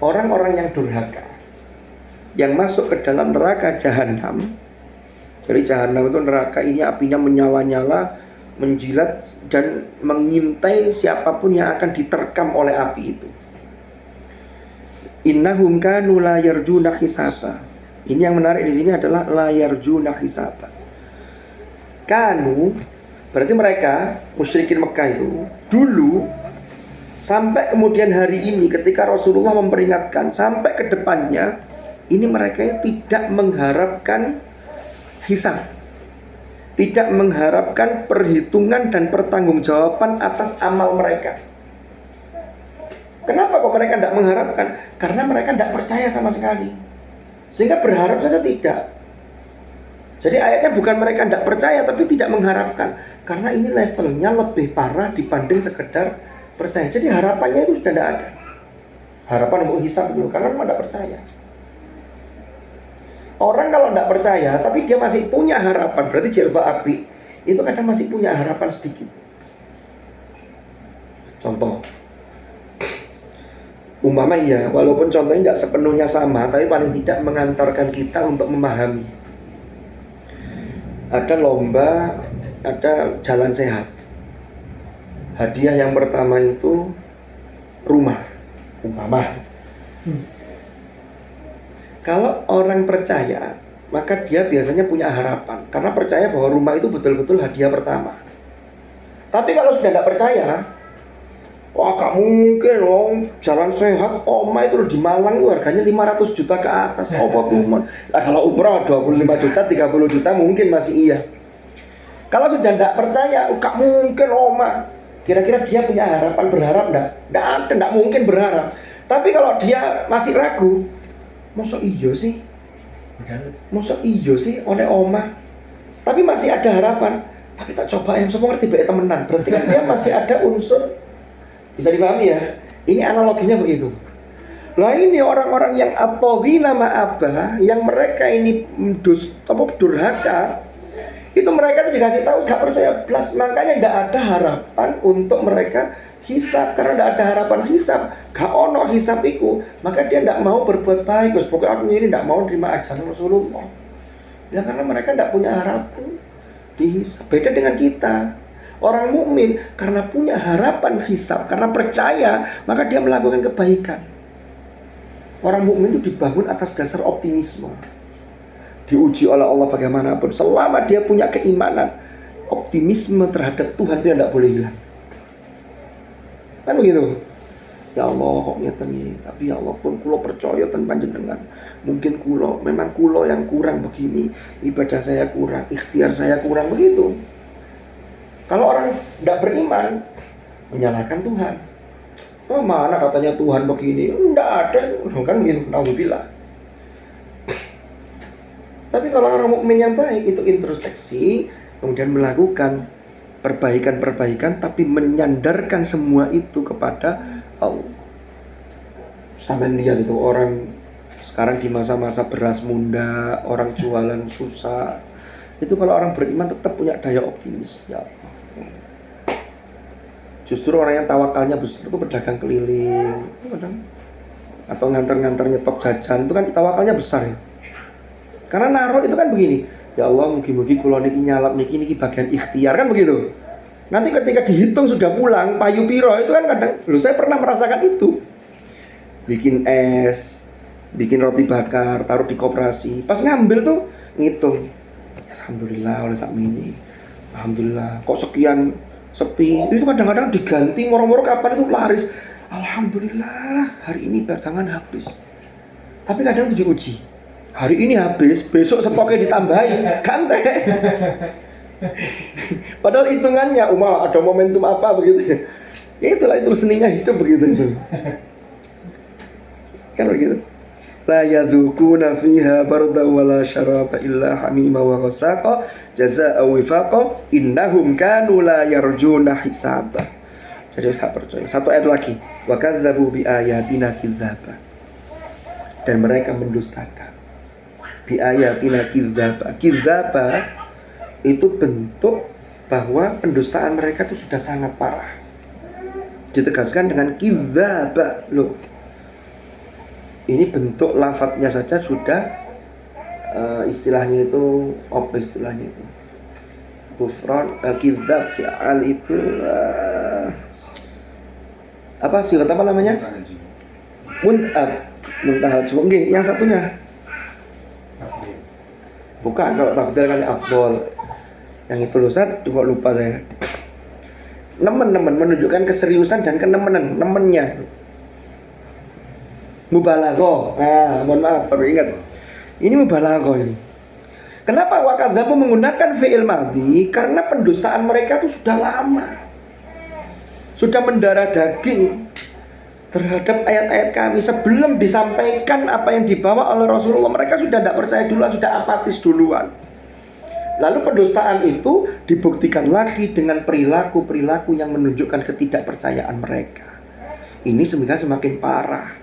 Orang-orang yang durhaka, yang masuk ke dalam neraka jahanam. Jadi jahanam itu neraka ini apinya menyala-nyala, menjilat dan mengintai siapapun yang akan diterkam oleh api itu. Innahum kanu la yarjuna hisaba. Ini yang menarik di sini adalah la yarjuna hisaba. Kanu berarti mereka musyrikin Mekah itu dulu, sampai kemudian hari ini ketika Rasulullah memperingatkan sampai ke depannya, ini mereka tidak mengharapkan hisab, tidak mengharapkan perhitungan dan pertanggungjawaban atas amal mereka. Kenapa kok mereka tidak mengharapkan? Karena mereka tidak percaya sama sekali, sehingga berharap saja tidak. Jadi ayatnya bukan mereka tidak percaya, tapi tidak mengharapkan, karena ini levelnya lebih parah dibanding sekedar percaya. Jadi harapannya itu sudah tidak ada. Harapan untuk hisab dulu, karena memang tidak percaya. Orang kalau tidak percaya, tapi dia masih punya harapan, berarti jirta api, itu kadang masih punya harapan sedikit. Contoh, umpama ya, walaupun contohnya tidak sepenuhnya sama, tapi paling tidak mengantarkan kita untuk memahami. Ada lomba, ada jalan sehat. Hadiah yang pertama itu rumah, umpama. Kalau orang percaya, maka dia biasanya punya harapan, karena percaya bahwa rumah itu betul-betul hadiah pertama. Tapi kalau sudah tidak percaya, wah gak mungkin loh, jalan sehat oma itu di Malang itu harganya 500 juta ke atas. Apa tuh man? Nah, kalau umroh 25 juta, 30 juta mungkin masih iya. Kalau sudah tidak percaya, gak mungkin oma. Kira-kira dia punya harapan, berharap enggak? Enggak ada, enggak mungkin berharap. Tapi kalau dia masih ragu, masa iya sih? Masa iya sih oleh oma? Tapi masih ada harapan. Tapi tak coba yang semua ngerti baik temenan. Berarti kan dia masih ada unsur. Bisa dipahami ya? Ini analoginya begitu. Lah ini orang-orang yang atogina ma'abah, yang mereka ini durhaka, itu mereka tuh dikasih tahu gak percaya belas. Makanya tidak ada harapan untuk mereka hisab, karena tidak ada harapan hisab, gak ono hisab iku, maka dia tidak mau berbuat baik. Terus pokoknya aku ini tidak mau terima ajaran Rasulullah. Ya karena mereka tidak punya harapan dihisab. Beda dengan kita. Orang mukmin karena punya harapan hisab, karena percaya, maka dia melakukan kebaikan. Orang mukmin itu dibangun atas dasar optimisme. Diuji oleh Allah bagaimanapun, selama dia punya keimanan, optimisme terhadap Tuhan itu tidak boleh hilang. Kan begitu? Ya Allah kok ngeten, tapi ya Allah pun kulo percaya ten panjenengan. Mungkin memang kulo yang kurang begini, ibadah saya kurang, ikhtiar saya kurang, begitu. Kalau orang tidak beriman, menyalahkan Tuhan. Oh, mana katanya Tuhan begini? Tidak ada, kan begitu. Alhamdulillah. Tapi kalau orang mukmin yang baik itu introspeksi, kemudian melakukan perbaikan-perbaikan, tapi menyandarkan semua itu kepada Allah. Sampai lihat itu orang sekarang di masa-masa beras munda, orang jualan susah. Itu kalau orang beriman tetap punya daya optimis. Ya Allah. Justru orang yang tawakalnya besar itu pedagang keliling, atau nganter-nganter nyetop jajan, itu kan tawakalnya besar ya. Karena naruh itu kan begini, ya Allah mugi-mugi kula niki nyalap niki bagian ikhtiar, kan begitu. Nanti ketika dihitung sudah pulang payu piro itu kan kadang, saya pernah merasakan itu. Bikin es, bikin roti bakar, taruh di koperasi, pas ngambil tuh ngitung, alhamdulillah oleh sak mini, alhamdulillah kok sekian sepi. Itu kadang-kadang diganti moro-moro kapan itu laris, alhamdulillah hari ini dagangan habis. Tapi kadang itu diuji, hari ini habis, besok stoknya ditambahin, ganti. Padahal hitungannya ada momentum apa begitu. Ya itulah itu seninya hidup begitu itu. Kan begitu. La yadzuquna fiha barda wala syaraba illa hamima wa ghasaqa jazaa'a wifaqa innahum kanu la yarjuna hisaba. Jadi saya percaya. Satu ayat lagi, wa kadzdzabu bi ayatina kidzaba. Dan mereka mendustakan bi ayatina kidzaba. Kidzaba itu bentuk bahwa pendustaan mereka itu sudah sangat parah. Ditegaskan dengan kidzaba loh. Ini bentuk lafadznya saja sudah istilahnya itu apa istilahnya itu? Kufran, kidzab, fi'al itu apa sih apa namanya? Muntahal. Coba yang satunya. Bukan, kalau takdir kan afdol. Yang itu loh, cuma lupa saya. Nemen-nemen menunjukkan keseriusan dan kenemenan, nemennya. Mubalaghah. Mohon maaf baru ingat. Ini mubalaghah ini. Kenapa wakadzabu menggunakan fi'il madhi? Karena pendustaan mereka itu sudah lama. Sudah mendarah daging terhadap ayat-ayat kami. Sebelum disampaikan apa yang dibawa oleh Rasulullah, mereka sudah tidak percaya duluan, sudah apatis duluan. Lalu pendustaan itu dibuktikan lagi dengan perilaku-perilaku yang menunjukkan ketidakpercayaan mereka. Ini semakin parah.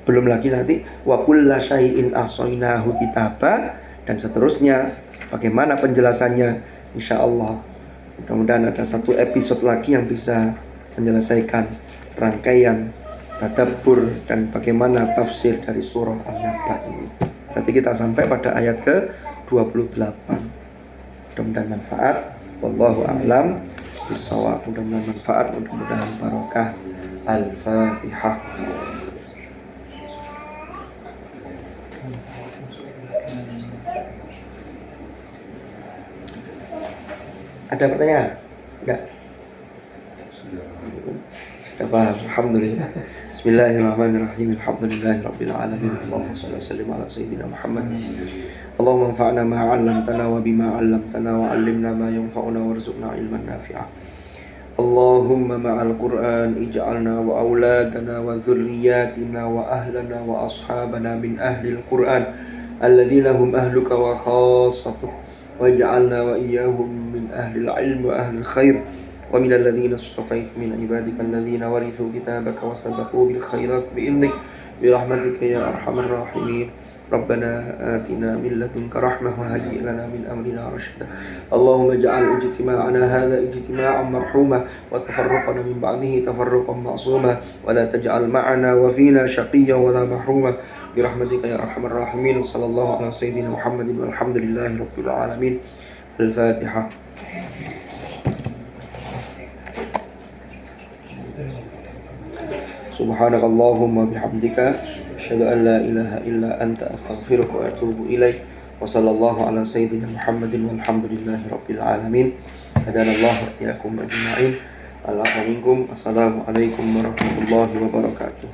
Belum lagi nanti wa kulla syai'in ahsaynahu kitaba dan seterusnya. Bagaimana penjelasannya? Insyaallah mudah-mudahan ada satu episode lagi yang bisa menyelesaikan rangkaian tadabbur dan bagaimana tafsir dari surah An-Naba ini. Nanti kita sampai pada ayat ke-28. Mudah-mudahan manfaat. Wallahu a'lam bishawab. Mudah-mudahan manfaat, mudah-mudahan barokah. Al-Fatihah. Ada pertanyaan? Enggak? Sudah paham. Alhamdulillah. Bismillahirrahmanirrahim. Alhamdulillahirabbil alamin. Allahumma shalli wa sallim ala sayyidina Muhammad. Allahumma anfa'na ma 'allamtana wa bima 'allamtana wa 'allimna ma yanfa'una warzuqna ilman nafi'a. Allahumma ma'al Qur'an ij'alna wa auladana wa dhurriyyatina wa ahlana wa ashabana min ahlil Qur'an alladhina hum ahluka wa khassatuh. واجعلنا وإياهم من أهل العلم وأهل الخير ومن الذين اصطفيت من عبادك الذين ورثوا كتابك وسبقوا بالخيرات بإذنك برحمتك يا أرحم الراحمين. ربنا آتنا من لدنك رحمة وهيئ لنا من أمرنا رشدا. اللهم اجعل اجتماعنا هذا اجتماعا مرحوما وتفرقنا من بعده تفرقا معصوما ولا تجعل معنا وفينا شقيا ولا محروما برحمتك يا أرحم الراحمين. صلى الله على سيدنا محمد والحمد لله رب العالمين. الفاتحة. سبحانك اللهم وبحمدك أشهد أن لا إله إلا أنت أستغفرك وأتوب إليك. وصلى الله على سيدنا محمد والحمد لله رب العالمين. هدانا الله وإياكم أجمعين. العفو منكم. السلام عليكم ورحمة الله وبركاته.